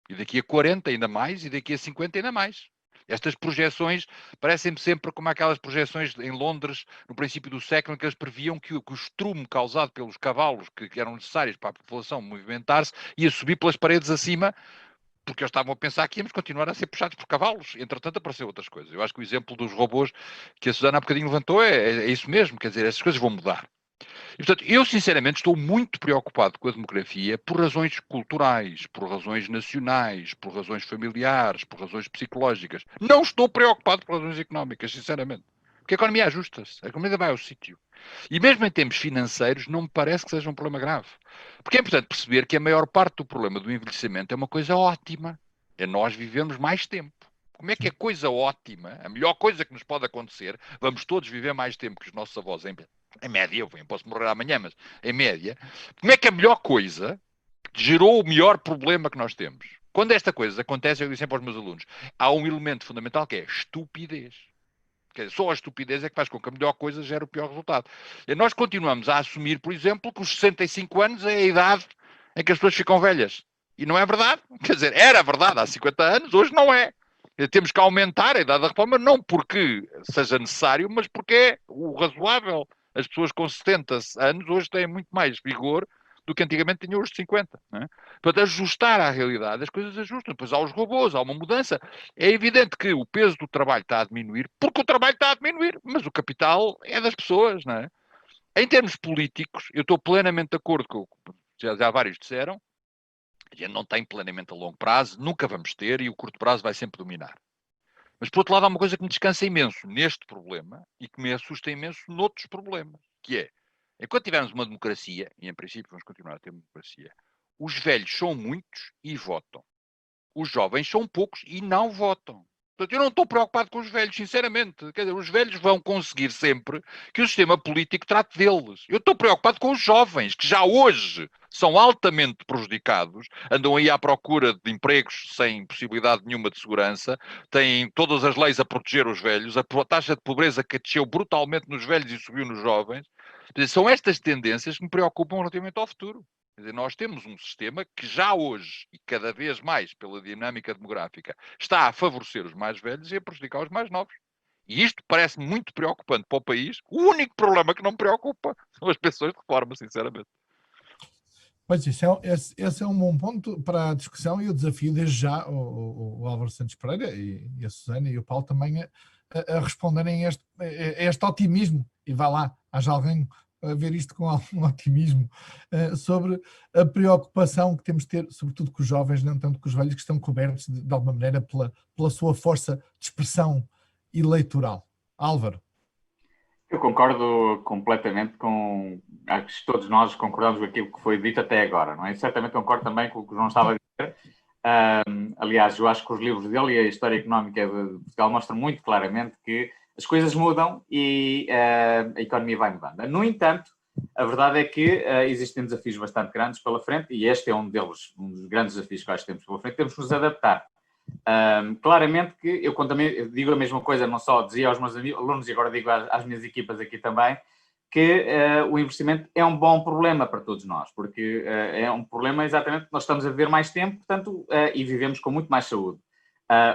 E daqui a 40 ainda mais, e daqui a 50 ainda mais. Estas projeções parecem-me sempre como aquelas projeções em Londres, no princípio do século, em que eles previam que o estrume causado pelos cavalos que eram necessários para a população movimentar-se ia subir pelas paredes acima, porque eles estavam a pensar que íamos continuar a ser puxados por cavalos. Entretanto, apareceu outras coisas. Eu acho que o exemplo dos robôs que a Susana há bocadinho levantou é isso mesmo. Quer dizer, essas coisas vão mudar. E, portanto, eu sinceramente estou muito preocupado com a demografia por razões culturais, por razões nacionais, por razões familiares, por razões psicológicas. Não estou preocupado por razões económicas, sinceramente. Porque a economia ajusta-se, a economia vai ao sítio. E mesmo em termos financeiros, não me parece que seja um problema grave. Porque é importante perceber que a maior parte do problema do envelhecimento é uma coisa ótima. É nós vivemos mais tempo. Como é que é coisa ótima, a melhor coisa que nos pode acontecer, vamos todos viver mais tempo que os nossos avós, em média, eu posso morrer amanhã, mas em média, como é que a melhor coisa gerou o melhor problema que nós temos? Quando esta coisa acontece, eu digo sempre aos meus alunos, há um elemento fundamental que é estupidez. Quer dizer, só a estupidez é que faz com que a melhor coisa gere o pior resultado. E nós continuamos a assumir, por exemplo, que os 65 anos é a idade em que as pessoas ficam velhas. E não é verdade. Quer dizer, era verdade há 50 anos, hoje não é. Temos que aumentar a idade da reforma, não porque seja necessário, mas porque é o razoável. As pessoas com 70 anos hoje têm muito mais vigor do que antigamente tinham os 50. Não é? Portanto, ajustar à realidade, as coisas ajustam. Depois há os robôs, há uma mudança. É evidente que o peso do trabalho está a diminuir, porque o trabalho está a diminuir, mas o capital é das pessoas. Não é? Em termos políticos, eu estou plenamente de acordo com o que já vários disseram. A gente não tem planeamento a longo prazo, nunca vamos ter, e o curto prazo vai sempre dominar. Mas, por outro lado, há uma coisa que me descansa imenso neste problema e que me assusta imenso noutros problemas, que é, enquanto tivermos uma democracia, e em princípio vamos continuar a ter democracia, os velhos são muitos e votam. Os jovens são poucos e não votam. Portanto, eu não estou preocupado com os velhos, sinceramente. Quer dizer, os velhos vão conseguir sempre que o sistema político trate deles. Eu estou preocupado com os jovens, que já hoje são altamente prejudicados, andam aí à procura de empregos sem possibilidade nenhuma de segurança, têm todas as leis a proteger os velhos, a taxa de pobreza que desceu brutalmente nos velhos e subiu nos jovens. Quer dizer, são estas tendências que me preocupam relativamente ao futuro. Quer dizer, nós temos um sistema que já hoje, e cada vez mais pela dinâmica demográfica, está a favorecer os mais velhos e a prejudicar os mais novos. E isto parece muito preocupante para o país. O único problema que não me preocupa são as pensões de reforma, sinceramente. Pois, esse é um bom ponto para a discussão, e eu desafio desde já o Álvaro Santos Pereira e a Susana e o Paulo também a responderem a este otimismo, e vá lá, haja alguém a ver isto com algum otimismo, sobre a preocupação que temos de ter, sobretudo com os jovens, não tanto com os velhos, que estão cobertos de alguma maneira pela sua força de expressão eleitoral. Álvaro. Eu concordo completamente com... Acho que todos nós concordamos com aquilo que foi dito até agora, não é? Certamente concordo também com o que o João estava a dizer. Aliás, eu acho que os livros dele e a história económica de Portugal mostram muito claramente que as coisas mudam e a economia vai mudando. No entanto, a verdade é que existem desafios bastante grandes pela frente, e este é um deles, um dos grandes desafios que nós temos pela frente. Temos que nos adaptar. Claramente que eu também digo a mesma coisa, não só dizia aos meus alunos, e agora digo às minhas equipas aqui também, que o investimento é um bom problema para todos nós, porque é um problema exatamente que nós estamos a viver mais tempo, portanto, e vivemos com muito mais saúde.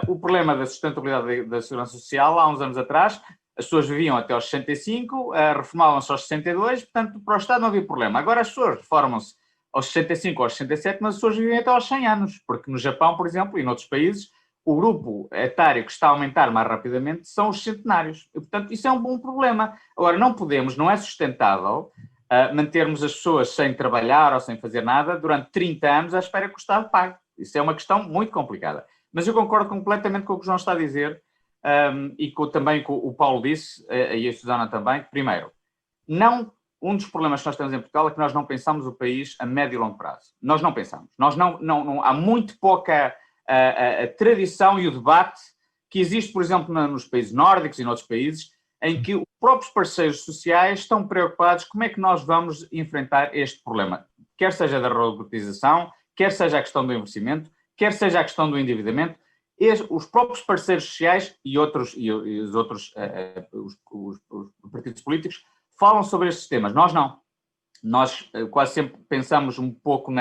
O problema da sustentabilidade da segurança social, há uns anos atrás, as pessoas viviam até aos 65, reformavam-se aos 62, portanto, para o Estado não havia problema. Agora as pessoas reformam-se aos 65 ou aos 67, mas as pessoas vivem até aos 100 anos, porque no Japão, por exemplo, e noutros países, o grupo etário que está a aumentar mais rapidamente são os centenários. E, portanto, isso é um bom problema. Agora, não é sustentável mantermos as pessoas sem trabalhar ou sem fazer nada durante 30 anos à espera que o Estado pague. Isso é uma questão muito complicada. Mas eu concordo completamente com o que o João está a dizer e também com o Paulo disse, e a Susana também, que, primeiro, não um dos problemas que nós temos em Portugal é que nós não pensamos o país a médio e longo prazo. Nós não pensamos. Nós não há muito pouca a tradição e o debate que existe, por exemplo, nos países nórdicos e noutros países, em que os próprios parceiros sociais estão preocupados como é que nós vamos enfrentar este problema, quer seja da robotização, quer seja a questão do investimento, quer seja a questão do endividamento. Os próprios parceiros sociais e os partidos políticos falam sobre estes temas. Nós não. Nós quase sempre pensamos um pouco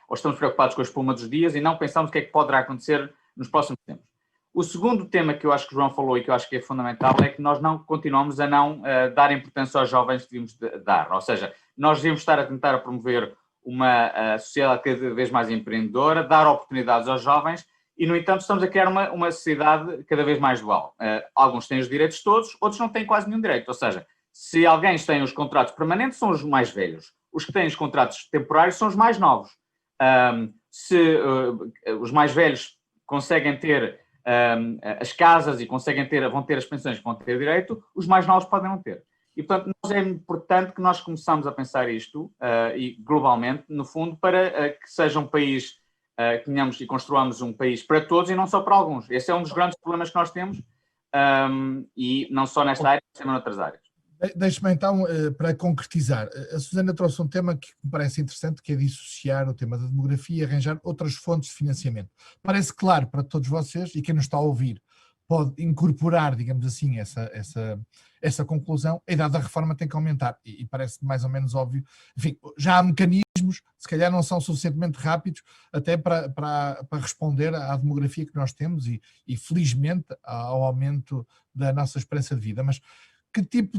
ou estamos preocupados com a espuma dos dias e não pensamos o que é que poderá acontecer nos próximos tempos. O segundo tema que eu acho que o João falou e que eu acho que é fundamental é que nós continuamos a não dar importância aos jovens que devíamos dar. Ou seja, nós devíamos estar a tentar promover uma sociedade cada vez mais empreendedora, dar oportunidades aos jovens e, no entanto, estamos a criar uma sociedade cada vez mais dual. Alguns têm os direitos todos, outros não têm quase nenhum direito. Ou seja, se alguém tem os contratos permanentes, são os mais velhos. Os que têm os contratos temporários são os mais novos. Se os mais velhos conseguem ter as casas e vão ter as pensões que vão ter direito, os mais novos podem não ter. E, portanto, é importante que nós começamos a pensar isto, e globalmente, no fundo, para que seja um país, que tenhamos e construamos um país para todos e não só para alguns. Esse é um dos grandes problemas que nós temos, e não só nesta área, mas também noutras áreas. Deixe-me então, para concretizar, a Susana trouxe um tema que me parece interessante, que é dissociar o tema da demografia e arranjar outras fontes de financiamento. Parece claro para todos vocês, e quem nos está a ouvir pode incorporar, digamos assim, essa conclusão, a idade da reforma tem que aumentar, e parece mais ou menos óbvio. Enfim, já há mecanismos, se calhar não são suficientemente rápidos, até para responder à demografia que nós temos e felizmente ao aumento da nossa esperança de vida. Mas que tipo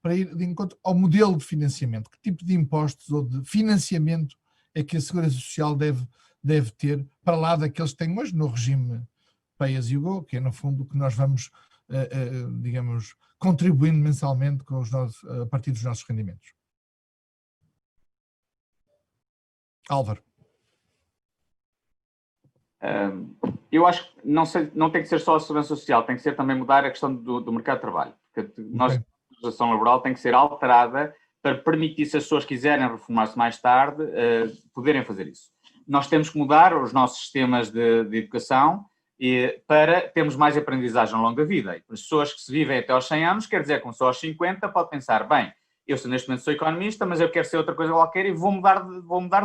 para ir de encontro ao modelo de financiamento, que tipo de impostos ou de financiamento é que a Segurança Social deve ter, para lá daqueles que têm hoje no regime Pay as you go, que é no fundo o que nós vamos, digamos, contribuindo mensalmente a partir dos nossos rendimentos? Álvaro. Eu acho que não tem que ser só a segurança social, tem que ser também mudar a questão do mercado de trabalho. Porque a legislação laboral tem que ser alterada para permitir, se as pessoas quiserem reformar-se mais tarde, poderem fazer isso. Nós temos que mudar os nossos sistemas de educação para termos mais aprendizagem ao longo da vida. E para as pessoas que se vivem até aos 100 anos, quer dizer, começou aos 50, pode pensar, bem, eu neste momento sou economista, mas eu quero ser outra coisa qualquer e vou mudar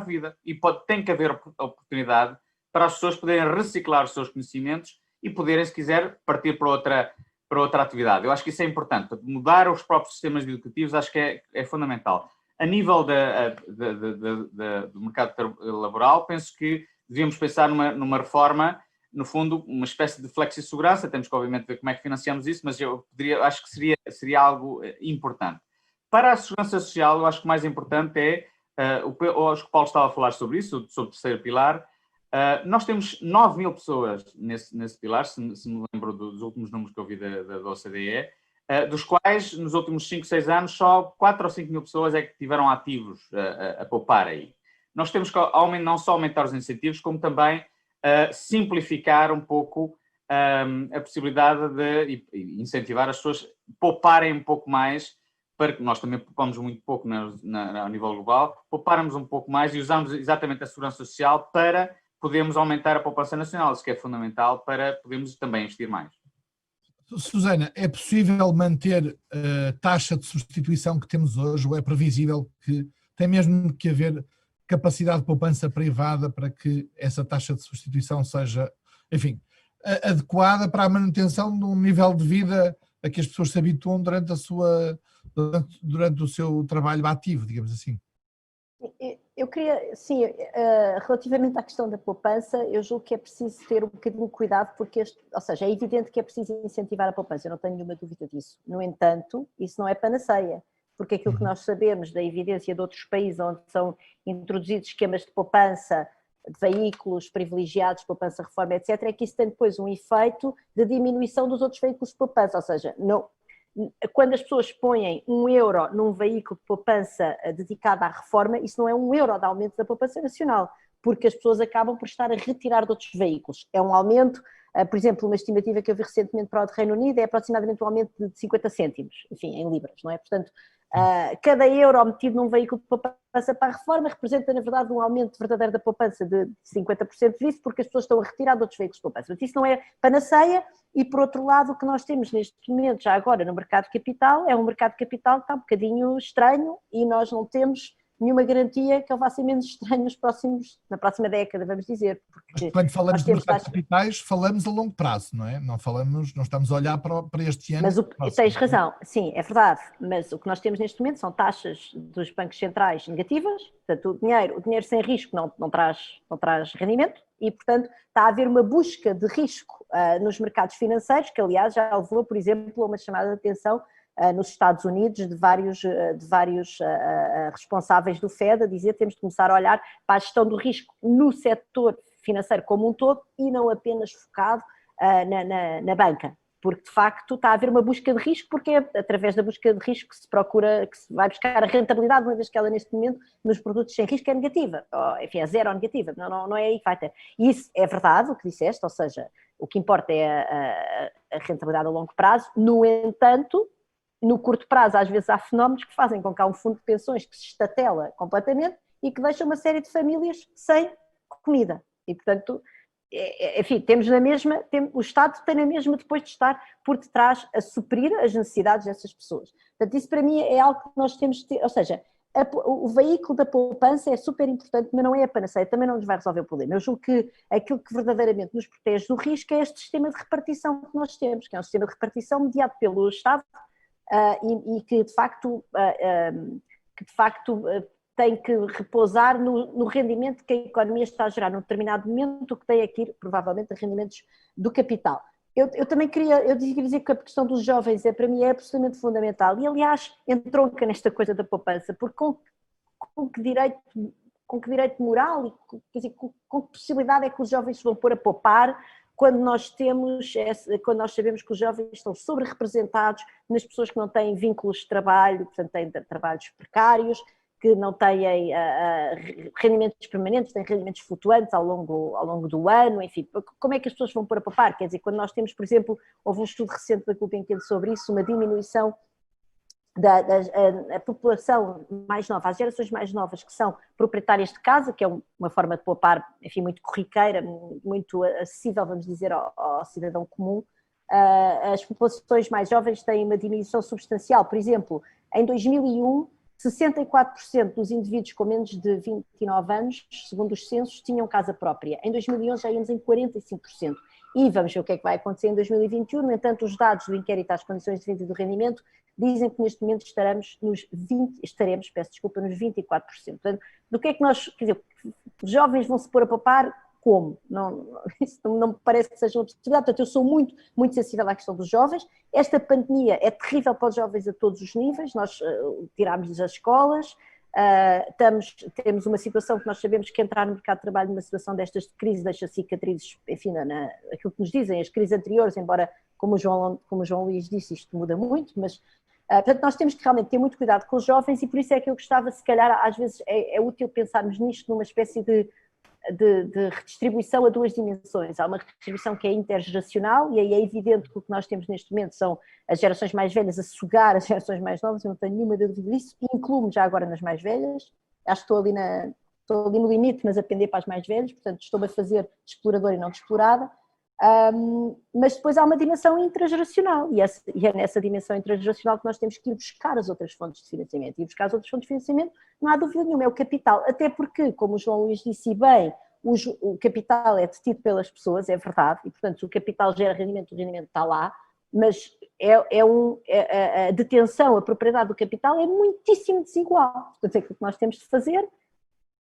de vida. E tem que haver oportunidade para as pessoas poderem reciclar os seus conhecimentos e poderem, se quiser, partir para outra atividade. Eu acho que isso é importante. Mudar os próprios sistemas educativos acho que é fundamental. A nível do mercado laboral, penso que devíamos pensar numa reforma, no fundo, uma espécie de flexi-segurança. Temos que, obviamente, ver como é que financiamos isso, mas acho que seria algo importante. Para a segurança social, eu acho que o mais importante eu acho que o Paulo estava a falar sobre isso, sobre o terceiro pilar. Nós temos 9 mil pessoas nesse pilar, se me lembro dos últimos números que eu vi da OCDE, dos quais, nos últimos 5, 6 anos, só 4 ou 5 mil pessoas é que tiveram ativos a poupar aí. Nós temos que não só aumentar os incentivos, como também simplificar um pouco a possibilidade de incentivar as pessoas a pouparem um pouco mais, para que nós também poupamos muito pouco a nível global, pouparmos um pouco mais e usarmos exatamente a segurança social para podemos aumentar a poupança nacional, isso que é fundamental para podermos também investir mais. Susana, é possível manter a taxa de substituição que temos hoje, ou é previsível que tem mesmo que haver capacidade de poupança privada para que essa taxa de substituição seja, enfim, adequada para a manutenção de um nível de vida a que as pessoas se habituam durante o seu trabalho ativo, digamos assim? Eu queria, sim, relativamente à questão da poupança, eu julgo que é preciso ter um bocadinho de cuidado, porque ou seja, é evidente que é preciso incentivar a poupança, eu não tenho nenhuma dúvida disso. No entanto, isso não é panaceia, porque aquilo que nós sabemos da evidência de outros países onde são introduzidos esquemas de poupança, de veículos privilegiados, poupança, reforma, etc., é que isso tem depois um efeito de diminuição dos outros veículos de poupança, ou seja, quando as pessoas põem €1 num veículo de poupança dedicado à reforma, isso não é €1 de aumento da poupança nacional, porque as pessoas acabam por estar a retirar de outros veículos. É um aumento, por exemplo, uma estimativa que eu vi recentemente para o Reino Unido é aproximadamente um aumento de 50 cêntimos, enfim, em libras, não é? Portanto, Cada euro metido num veículo de poupança para a reforma representa, na verdade, um aumento verdadeiro da poupança de 50% disso, porque as pessoas estão a retirar de outros veículos de poupança. Mas isso não é panaceia e, por outro lado, o que nós temos neste momento, já agora, no mercado de capital, é um mercado de capital que está um bocadinho estranho e nós não temos nenhuma garantia que ele vá ser menos estranho na próxima década, vamos dizer. Porque quando falamos de mercado de capitais, falamos a longo prazo, não é? Não estamos a olhar para este ano. Mas tens razão, sim, é verdade, mas o que nós temos neste momento são taxas dos bancos centrais negativas, portanto o dinheiro sem risco não traz rendimento e, portanto, está a haver uma busca de risco nos mercados financeiros, que aliás já levou, por exemplo, a uma chamada de atenção nos Estados Unidos de vários responsáveis do FED a dizer que temos de começar a olhar para a gestão do risco no setor financeiro como um todo e não apenas focado na banca, porque de facto está a haver uma busca de risco, porque é através da busca de risco que se procura, que se vai buscar a rentabilidade, uma vez que ela neste momento nos produtos sem risco é negativa, enfim, é zero ou negativa, não é aí que vai ter. E isso é verdade, o que disseste, ou seja, o que importa é a rentabilidade a longo prazo, no entanto, no curto prazo, às vezes há fenómenos que fazem com que há um fundo de pensões que se estatela completamente e que deixa uma série de famílias sem comida. E, portanto, enfim, temos na mesma, o Estado tem na mesma depois de estar por detrás a suprir as necessidades dessas pessoas. Portanto, isso para mim é algo que nós temos de ter, ou seja, o veículo da poupança é super importante, mas não é a panaceia, também não nos vai resolver o problema. Eu julgo que aquilo que verdadeiramente nos protege do risco é este sistema de repartição que nós temos, que é um sistema de repartição mediado pelo Estado, e que de facto tem que repousar no rendimento que a economia está a gerar num determinado momento, o que tem aqui provavelmente a rendimentos do capital. Eu também queria dizer que a questão dos jovens para mim é absolutamente fundamental e aliás entronca nesta coisa da poupança, porque com que direito moral e quer dizer, com que possibilidade é que os jovens se vão pôr a poupar quando nós sabemos que os jovens estão sobre-representados nas pessoas que não têm vínculos de trabalho, portanto têm trabalhos precários, que não têm rendimentos permanentes, têm rendimentos flutuantes ao longo do ano, enfim, como é que as pessoas vão pôr a poupar? Quer dizer, quando nós temos, por exemplo, houve um estudo recente da Gulbenkian sobre isso, uma diminuição da população mais nova, as gerações mais novas que são proprietárias de casa, que é uma forma de poupar, enfim, muito corriqueira, muito acessível, vamos dizer, ao cidadão comum. As populações mais jovens têm uma diminuição substancial. Por exemplo, em 2001, 64% dos indivíduos com menos de 29 anos, segundo os censos, tinham casa própria. Em 2011 já íamos em 45%. E vamos ver o que é que vai acontecer em 2021. No entanto, os dados do inquérito às condições de vida e do rendimento dizem que neste momento estaremos nos 24%. Portanto, do que é que nós, quer dizer, os jovens vão se pôr a poupar? Como? Isso não me parece que seja uma possibilidade. Portanto, eu sou muito, muito sensível à questão dos jovens. Esta pandemia é terrível para os jovens a todos os níveis. Nós tirámos-lhes as escolas, temos uma situação que nós sabemos que entrar no mercado de trabalho numa situação destas de crise deixa cicatrizes, enfim, aquilo que nos dizem, as crises anteriores, embora, como o João Luís disse, isto muda muito, mas portanto, nós temos que realmente ter muito cuidado com os jovens e por isso é que eu gostava, se calhar, às vezes é útil pensarmos nisto numa espécie de redistribuição a duas dimensões. Há uma redistribuição que é intergeracional e aí é evidente que o que nós temos neste momento são as gerações mais velhas a sugar as gerações mais novas, eu não tenho nenhuma dúvida disso, incluo-me já agora nas mais velhas, acho que estou ali no limite, mas a pender para as mais velhas, portanto estou-me a fazer de exploradora e não de explorada, mas depois há uma dimensão intrageracional e é nessa dimensão intrageracional que nós temos que ir buscar as outras fontes de financiamento. E buscar as outras fontes de financiamento, não há dúvida nenhuma, é o capital, até porque, como o João Luís disse bem, o capital é detido pelas pessoas, é verdade, e portanto se o capital gera rendimento, o rendimento está lá, mas a detenção, a propriedade do capital é muitíssimo desigual. Portanto, aquilo que nós temos de fazer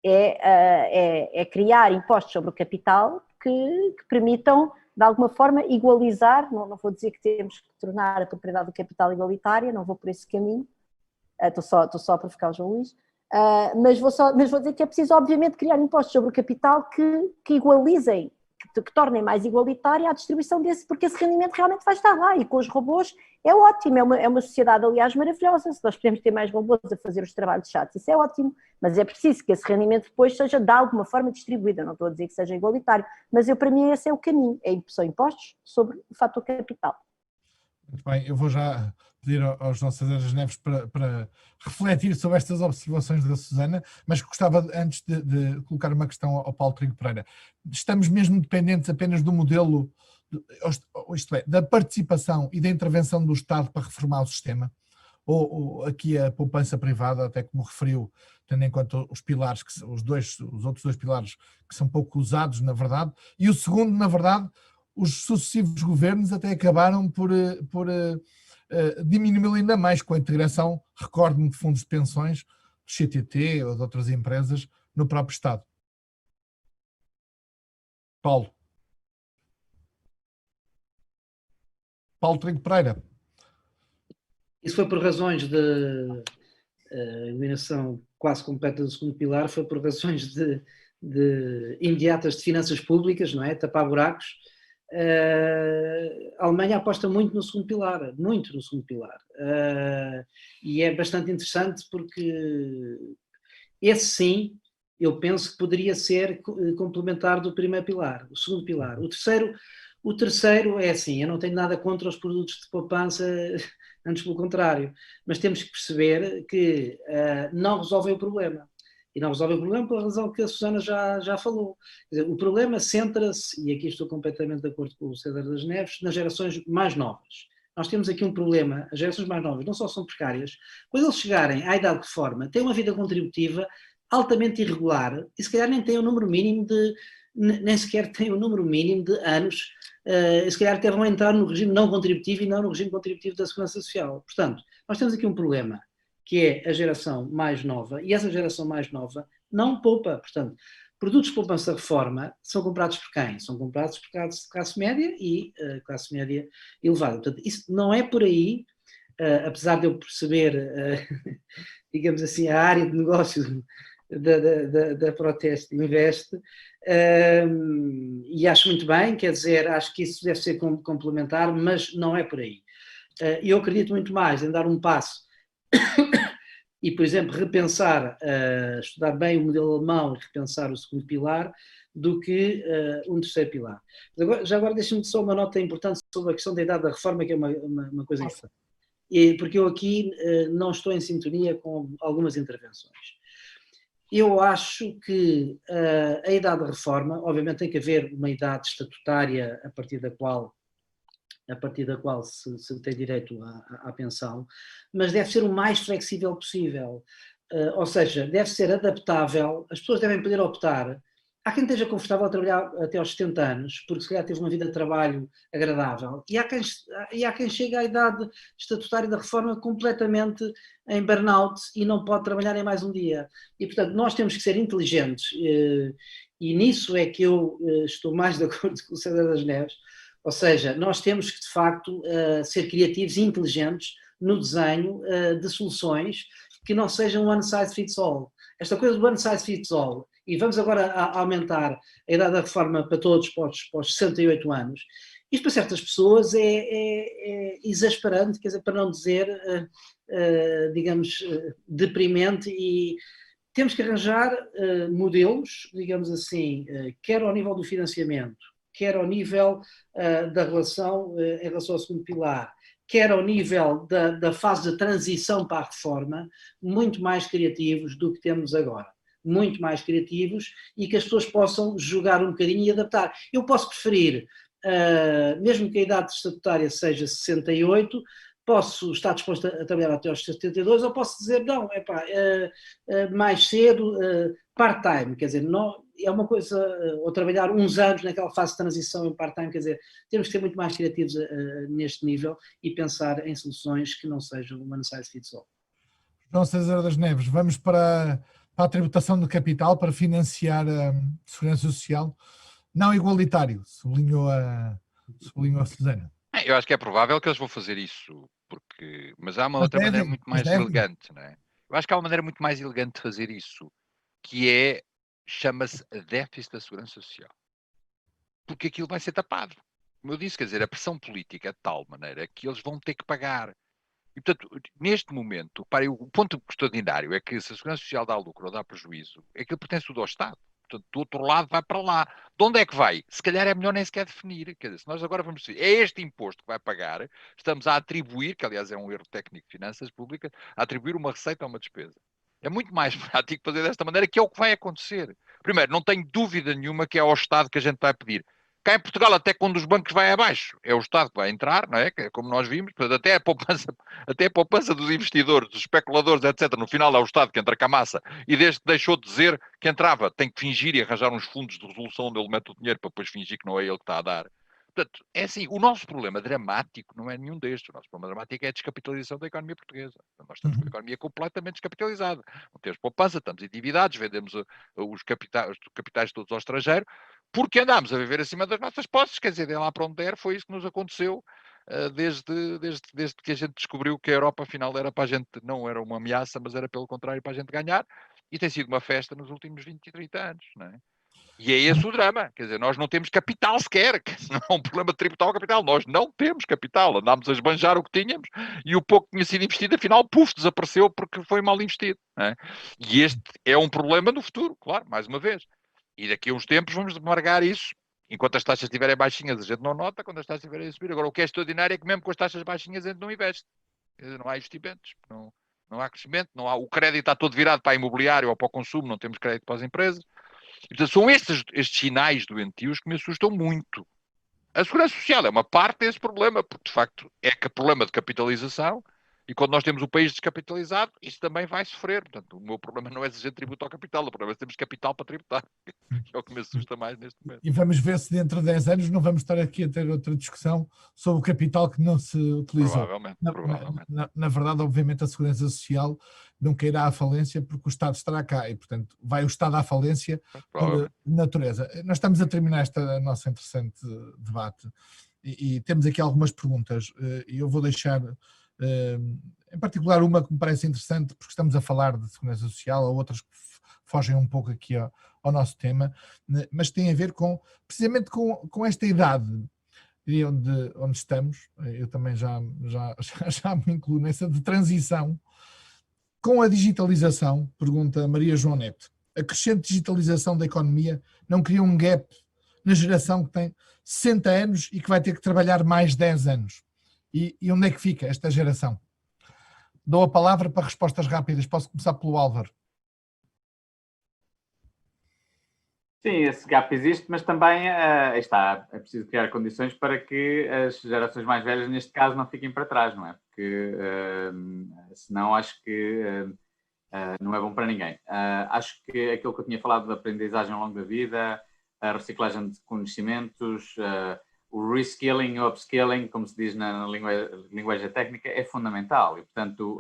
é criar impostos sobre o capital que permitam, de alguma forma, igualizar, não vou dizer que temos que tornar a propriedade do capital igualitária, não vou por esse caminho, estou só a provocar o João Luís, mas vou dizer que é preciso, obviamente, criar impostos sobre o capital que igualizem, que tornem mais igualitária a distribuição desse, porque esse rendimento realmente vai estar lá e com os robôs é ótimo, é uma sociedade, aliás, maravilhosa, se nós podemos ter mais robôs a fazer os trabalhos chatos, isso é ótimo, mas é preciso que esse rendimento depois seja de alguma forma distribuído, eu não estou a dizer que seja igualitário, mas para mim esse é o caminho, são impostos sobre o fator capital. Muito bem, eu vou já pedir ao João César das Neves para refletir sobre estas observações da Susana, mas gostava antes de colocar uma questão ao Paulo Trigo Pereira. Estamos mesmo dependentes apenas do modelo, isto é, da participação e da intervenção do Estado para reformar o sistema? Ou aqui a poupança privada, até como referiu, tendo em conta os pilares, os outros dois pilares que são pouco usados, na verdade, e o segundo, na verdade, os sucessivos governos até acabaram por diminuir ainda mais com a integração, recordo-me, de fundos de pensões, do CTT ou de outras empresas, no próprio Estado. Paulo Trigo Pereira. Isso foi por razões de eliminação quase completa do segundo pilar, foi por razões de imediatas de finanças públicas, não é? Tapar buracos. A Alemanha aposta muito no segundo pilar, muito no segundo pilar. E é bastante interessante porque esse sim, eu penso que poderia ser complementar do primeiro pilar, o segundo pilar. O terceiro é assim, eu não tenho nada contra os produtos de poupança, antes pelo contrário, mas temos que perceber que não resolvem o problema. E não resolvem o problema pela razão que a Susana já falou. Quer dizer, o problema centra-se, e aqui estou completamente de acordo com o César das Neves, nas gerações mais novas. Nós temos aqui um problema, as gerações mais novas não só são precárias, quando eles chegarem à idade de reforma, têm uma vida contributiva altamente irregular e se calhar nem têm o número mínimo nem sequer têm o número mínimo de anos, se calhar até vão entrar no regime não contributivo e não no regime contributivo da Segurança Social. Portanto, nós temos aqui um problema, que é a geração mais nova, e essa geração mais nova não poupa. Portanto, produtos de poupança reforma são comprados por quem? São comprados por classe média e classe média elevada. Portanto, isso não é por aí, apesar de eu perceber, digamos assim, a área de negócio da Proteste Invest, e acho muito bem, quer dizer, acho que isso deve ser complementar, mas não é por aí. Eu acredito muito mais em dar um passo e, por exemplo, repensar, estudar bem o modelo alemão e repensar o segundo pilar, do que um terceiro pilar. Já agora deixem-me só uma nota importante sobre a questão da idade da reforma, que é uma coisa importante. Porque eu aqui não estou em sintonia com algumas intervenções. Eu acho que a idade da reforma, obviamente tem que haver uma idade estatutária a partir da qual se tem direito à pensão, mas deve ser o mais flexível possível. Ou seja, deve ser adaptável, as pessoas devem poder optar. Há quem esteja confortável a trabalhar até aos 70 anos, porque se calhar teve uma vida de trabalho agradável, e há quem chega à idade estatutária da reforma completamente em burnout e não pode trabalhar em mais um dia. E, portanto, nós temos que ser inteligentes, e nisso é que eu estou mais de acordo com o César das Neves. Ou seja, nós temos que, de facto, ser criativos e inteligentes no desenho de soluções que não sejam one size fits all. Esta coisa do one size fits all, e vamos agora aumentar a idade da reforma para todos, para os 68 anos, isto para certas pessoas é exasperante, quer dizer, para não dizer, digamos, deprimente, e temos que arranjar modelos, digamos assim, quer ao nível do financiamento, quer ao nível da relação em relação ao segundo pilar, quer ao nível da fase de transição para a reforma, muito mais criativos do que temos agora. Muito mais criativos, e que as pessoas possam jogar um bocadinho e adaptar. Eu posso preferir, mesmo que a idade estatutária seja 68, posso estar disposto a trabalhar até aos 72, ou posso dizer, não, mais cedo, part-time, quer dizer, não, é uma coisa, ou trabalhar uns anos naquela fase de transição em part-time, quer dizer, temos que ser muito mais criativos neste nível e pensar em soluções que não sejam one size fits all. João César das Neves, vamos para a tributação do capital para financiar a segurança social, não igualitário, sublinhou a Susana. Eu acho que é provável que eles vão fazer isso, mas há uma outra maneira muito mais elegante, não é? Eu acho que há uma maneira muito mais elegante de fazer isso, que chama-se déficit da segurança social. Porque aquilo vai ser tapado. Como eu disse, quer dizer, a pressão política é de tal maneira que eles vão ter que pagar. E, portanto, neste momento, o ponto extraordinário é que se a segurança social dá lucro ou dá prejuízo, aquilo pertence tudo ao Estado. Portanto, do outro lado vai para lá. De onde é que vai? Se calhar é melhor nem sequer definir. Quer dizer, se nós agora vamos dizer, é este imposto que vai pagar, estamos a atribuir, que aliás é um erro técnico de finanças públicas, a atribuir uma receita a uma despesa. É muito mais prático fazer desta maneira, que é o que vai acontecer. Primeiro, não tenho dúvida nenhuma que é ao Estado que a gente vai pedir. Cá em Portugal, até quando os bancos vai abaixo, é o Estado que vai entrar, não é? Como nós vimos, portanto, até a poupança dos investidores, dos especuladores, etc. No final é o Estado que entra com a massa, e desde que deixou de dizer que entrava, tem que fingir e arranjar uns fundos de resolução onde ele mete o dinheiro para depois fingir que não é ele que está a dar. Portanto, é assim, o nosso problema dramático não é nenhum destes. O nosso problema dramático é a descapitalização da economia portuguesa. Nós estamos com a economia completamente descapitalizada. Não temos poupança, estamos endividados, vendemos os capitais todos ao estrangeiro, porque andámos a viver acima das nossas posses, quer dizer, de lá para onde der, foi isso que nos aconteceu desde que a gente descobriu que a Europa afinal era para a gente, não era uma ameaça, mas era pelo contrário para a gente ganhar, e tem sido uma festa nos últimos 20 e 30 anos, não é? E é esse o drama, quer dizer, nós não temos capital sequer, não é um problema de tributar o capital, nós não temos capital, andámos a esbanjar o que tínhamos e o pouco que tinha sido investido, afinal, puf, desapareceu porque foi mal investido, não é? E este é um problema no futuro, claro, mais uma vez. E daqui a uns tempos vamos demargar isso. Enquanto as taxas estiverem baixinhas, a gente não nota, quando as taxas estiverem a subir. Agora, o que é extraordinário é que mesmo com as taxas baixinhas a gente não investe. Quer dizer, não há investimentos, não há crescimento, não há, o crédito está todo virado para a imobiliário ou para o consumo, não temos crédito para as empresas. E, portanto, são estes sinais doentios que me assustam muito. A segurança social é uma parte desse problema, porque de facto é que problema de capitalização, e quando nós temos o país descapitalizado, isso também vai sofrer. Portanto, o meu problema não é se a gente tributa ao capital, o problema é se temos capital para tributar, que é o que me assusta mais neste momento. E vamos ver se dentro de 10 anos não vamos estar aqui a ter outra discussão sobre o capital que não se utilizou. Provavelmente. Na verdade, obviamente, a Segurança Social não cairá à falência porque o Estado estará cá e, portanto, vai o Estado à falência por natureza. Nós estamos a terminar este nosso interessante debate e temos aqui algumas perguntas e eu vou deixar... em particular uma que me parece interessante porque estamos a falar de segurança social, ou outras que fogem um pouco aqui ao nosso tema, mas tem a ver precisamente com esta idade onde estamos. Eu também já me incluo nessa de transição. Com a digitalização, pergunta Maria João Neto, a crescente digitalização da economia não cria um gap na geração que tem 60 anos e que vai ter que trabalhar mais 10 anos? E onde é que fica esta geração? Dou a palavra para respostas rápidas. Posso começar pelo Álvaro. Sim, esse gap existe, mas também é preciso criar condições para que as gerações mais velhas, neste caso, não fiquem para trás, não é? Porque senão acho que não é bom para ninguém. Acho que aquilo que eu tinha falado da aprendizagem ao longo da vida, a reciclagem de conhecimentos, o reskilling ou upskilling, como se diz na linguagem técnica, é fundamental. E, portanto,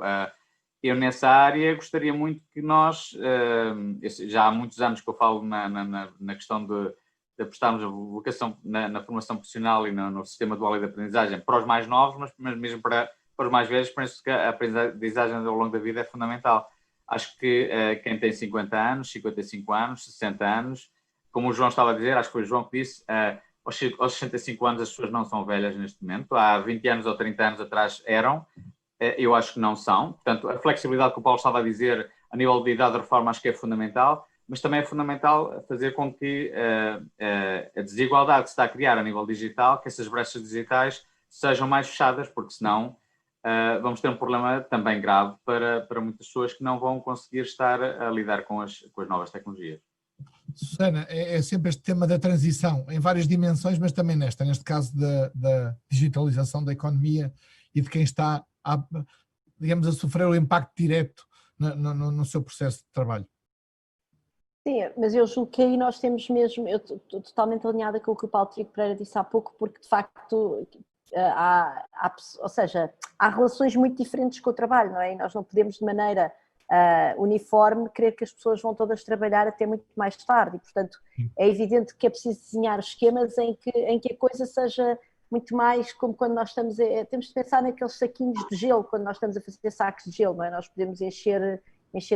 eu nessa área gostaria muito que nós, já há muitos anos que eu falo na questão de apostarmos a vocação na formação profissional e no sistema dual de aprendizagem para os mais novos, mas mesmo para os mais velhos, penso que a aprendizagem ao longo da vida é fundamental. Acho que quem tem 50 anos, 55 anos, 60 anos, como o João estava a dizer, acho que foi o João que disse, aos 65 anos as pessoas não são velhas neste momento, há 20 anos ou 30 anos atrás eram, eu acho que não são. Portanto, a flexibilidade que o Paulo estava a dizer a nível de idade de reforma acho que é fundamental, mas também é fundamental fazer com que a desigualdade que se está a criar a nível digital, que essas brechas digitais sejam mais fechadas, porque senão vamos ter um problema também grave para muitas pessoas que não vão conseguir estar a lidar com as novas tecnologias. Susana, é sempre este tema da transição, em várias dimensões, mas também neste caso da digitalização da economia e de quem está, digamos, a sofrer o impacto direto no seu processo de trabalho. Sim, mas eu julgo que aí nós temos mesmo, eu estou totalmente alinhada com o que o Paulo Trigo Pereira disse há pouco, porque de facto ou seja, há relações muito diferentes com o trabalho, não é? E nós não podemos de maneira uniforme querer que as pessoas vão todas trabalhar até muito mais tarde e, portanto, é evidente que é preciso desenhar esquemas em que a coisa seja muito mais como quando nós estamos temos de pensar naqueles saquinhos de gelo, quando nós estamos a fazer sacos de gelo, não é? Nós podemos encher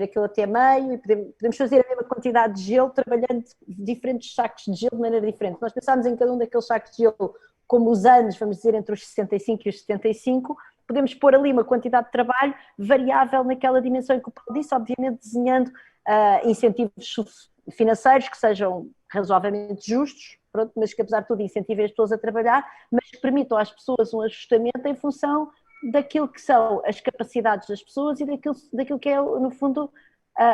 aquilo até meio e podemos fazer a mesma quantidade de gelo trabalhando diferentes sacos de gelo de maneira diferente. Nós pensamos em cada um daqueles sacos de gelo como os anos, vamos dizer, entre os 65 e os 75, podemos pôr ali uma quantidade de trabalho variável naquela dimensão que o Paulo disse, obviamente desenhando incentivos financeiros que sejam razoavelmente justos, pronto, mas que apesar de tudo incentivem as pessoas a trabalhar, mas que permitam às pessoas um ajustamento em função daquilo que são as capacidades das pessoas e daquilo que é, no fundo,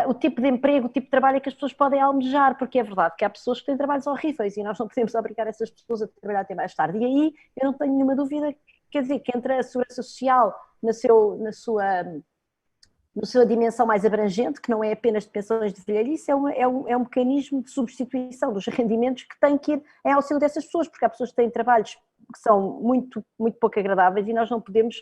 o tipo de emprego, o tipo de trabalho que as pessoas podem almejar, porque é verdade que há pessoas que têm trabalhos horríveis e nós não podemos obrigar essas pessoas a trabalhar até mais tarde. E aí eu não tenho nenhuma dúvida, quer dizer, que entre a segurança social na sua dimensão mais abrangente, que não é apenas de pensões de velhice, é um mecanismo de substituição dos rendimentos que tem que ir em auxílio dessas pessoas, porque há pessoas que têm trabalhos que são muito, muito pouco agradáveis e nós não podemos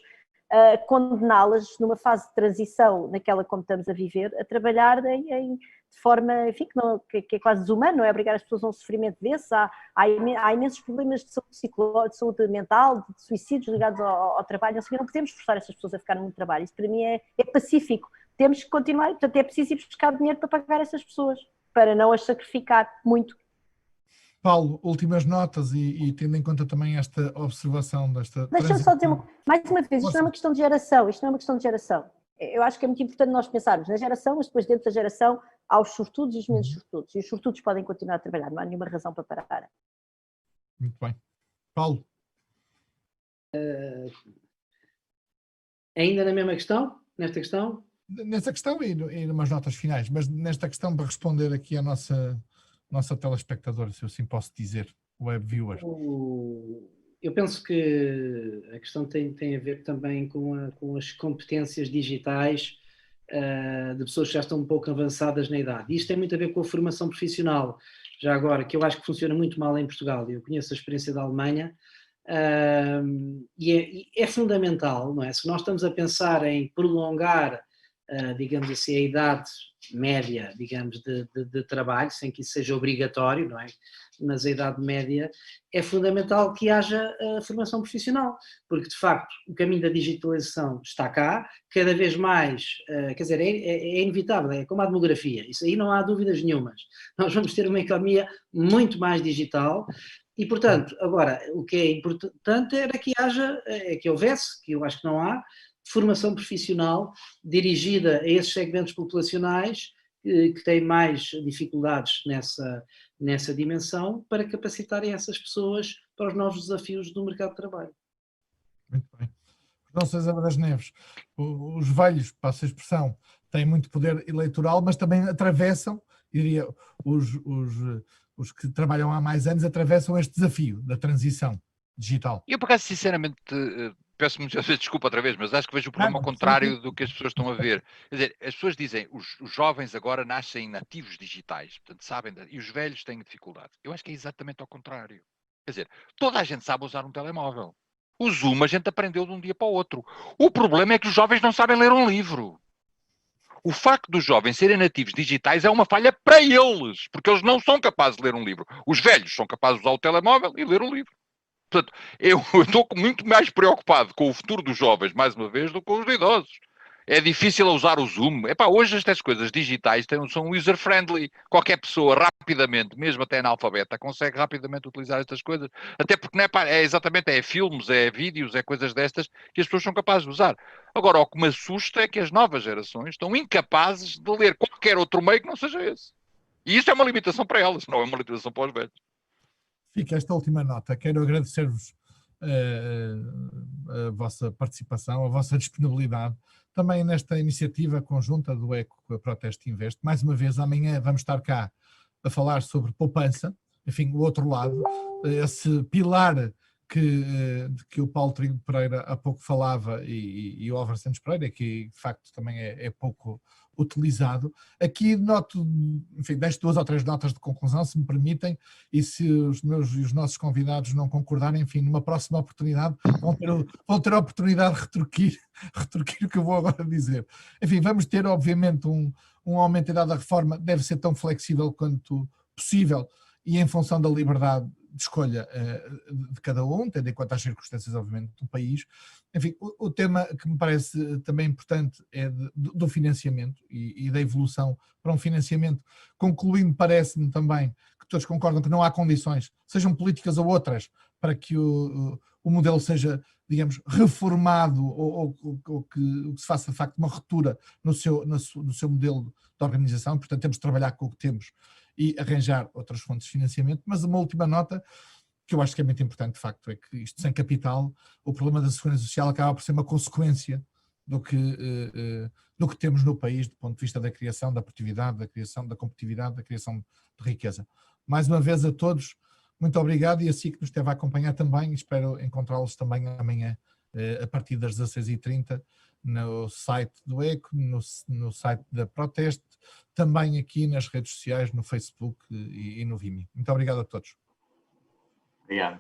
condená-las numa fase de transição, naquela como estamos a viver, a trabalhar de forma, enfim, que é quase desumana, não é? Obrigar as pessoas a um sofrimento desse. Há imensos problemas de saúde saúde mental, de suicídios ligados ao trabalho, não podemos forçar essas pessoas a ficar no trabalho, isso para mim é pacífico. Temos que continuar, portanto é preciso ir buscar dinheiro para pagar essas pessoas, para não as sacrificar muito. Paulo, últimas notas e tendo em conta também esta observação desta... Deixa-me só dizer mais uma vez, isto não é uma questão de geração, Eu acho que é muito importante nós pensarmos na geração, mas depois dentro da geração há os sortudos e os menos sortudos, e os sortudos podem continuar a trabalhar, não há nenhuma razão para parar. Muito bem. Paulo? Ainda na mesma questão? Nesta questão? Nessa questão e umas notas finais, mas nesta questão para responder aqui à nossa telespectadora, se eu assim posso dizer, web viewer. Eu penso que a questão tem a ver também com as competências digitais de pessoas que já estão um pouco avançadas na idade. Isto tem muito a ver com a formação profissional, já agora, que eu acho que funciona muito mal em Portugal. Eu conheço a experiência da Alemanha e é fundamental, não é? Se nós estamos a pensar em prolongar, digamos assim, a idade média, digamos, de trabalho, sem que isso seja obrigatório, não é? Mas a idade média é fundamental que haja formação profissional, porque de facto o caminho da digitalização está cá, cada vez mais, quer dizer, é inevitável, é como a demografia, isso aí não há dúvidas nenhumas. Nós vamos ter uma economia muito mais digital e, portanto, agora, o que é importante era que que houvesse, que eu acho que não há, formação profissional dirigida a esses segmentos populacionais que têm mais dificuldades nessa dimensão para capacitarem essas pessoas para os novos desafios do mercado de trabalho. Muito bem. Não, César das Neves, os velhos, passa a expressão, têm muito poder eleitoral, mas também atravessam, diria, os que trabalham há mais anos atravessam este desafio da transição digital. Eu, por acaso, sinceramente, peço muitas vezes desculpa outra vez, mas acho que vejo o problema ao contrário do que as pessoas estão a ver. Quer dizer, as pessoas dizem, os jovens agora nascem nativos digitais, portanto sabem, e os velhos têm dificuldade. Eu acho que é exatamente ao contrário. Quer dizer, toda a gente sabe usar um telemóvel. O Zoom a gente aprendeu de um dia para o outro. O problema é que os jovens não sabem ler um livro. O facto dos jovens serem nativos digitais é uma falha para eles, porque eles não são capazes de ler um livro. Os velhos são capazes de usar o telemóvel e ler um livro. Portanto, eu estou muito mais preocupado com o futuro dos jovens, mais uma vez, do que com os idosos. É difícil usar o Zoom. Epá, hoje estas coisas digitais são user-friendly. Qualquer pessoa, rapidamente, mesmo até analfabeta, consegue rapidamente utilizar estas coisas. Até porque não é filmes, é vídeos, é coisas destas que as pessoas são capazes de usar. Agora, o que me assusta é que as novas gerações estão incapazes de ler qualquer outro meio que não seja esse. E isso é uma limitação para elas, não é uma limitação para os velhos. Fica esta última nota. Quero agradecer-vos a vossa participação, a vossa disponibilidade, também nesta iniciativa conjunta do ECO com a Proteste Invest. Mais uma vez, amanhã vamos estar cá a falar sobre poupança, enfim, o outro lado, esse pilar que o Paulo Trigo Pereira há pouco falava e o Álvaro Santos Pereira, que de facto também é pouco utilizado. Aqui noto, enfim, deixo 2 ou 3 notas de conclusão, se me permitem, e se os meus e os nossos convidados não concordarem, enfim, numa próxima oportunidade vão ter a oportunidade de retorquir o que eu vou agora dizer. Enfim, vamos ter obviamente um aumento da idade da reforma, deve ser tão flexível quanto possível e em função da liberdade de escolha de cada um, tendo em conta as circunstâncias, obviamente, do país. Enfim, o tema que me parece também importante é do financiamento e da evolução para um financiamento, concluindo, parece-me também que todos concordam que não há condições, sejam políticas ou outras, para que o modelo seja digamos, reformado ou que se faça de facto uma ruptura no seu modelo de organização. Portanto, temos de trabalhar com o que temos e arranjar outras fontes de financiamento. Mas uma última nota, que eu acho que é muito importante, de facto, é que isto sem capital, o problema da segurança social acaba por ser uma consequência do que temos no país, do ponto de vista da criação, da produtividade, da criação, da competitividade, da criação de riqueza. Mais uma vez a todos, muito obrigado, e assim que nos esteve a acompanhar também, espero encontrá-los também amanhã a partir das 16h30 no site do ECO, no site da Proteste, também aqui nas redes sociais, no Facebook e no Vimeo. Muito obrigado a todos. Obrigado.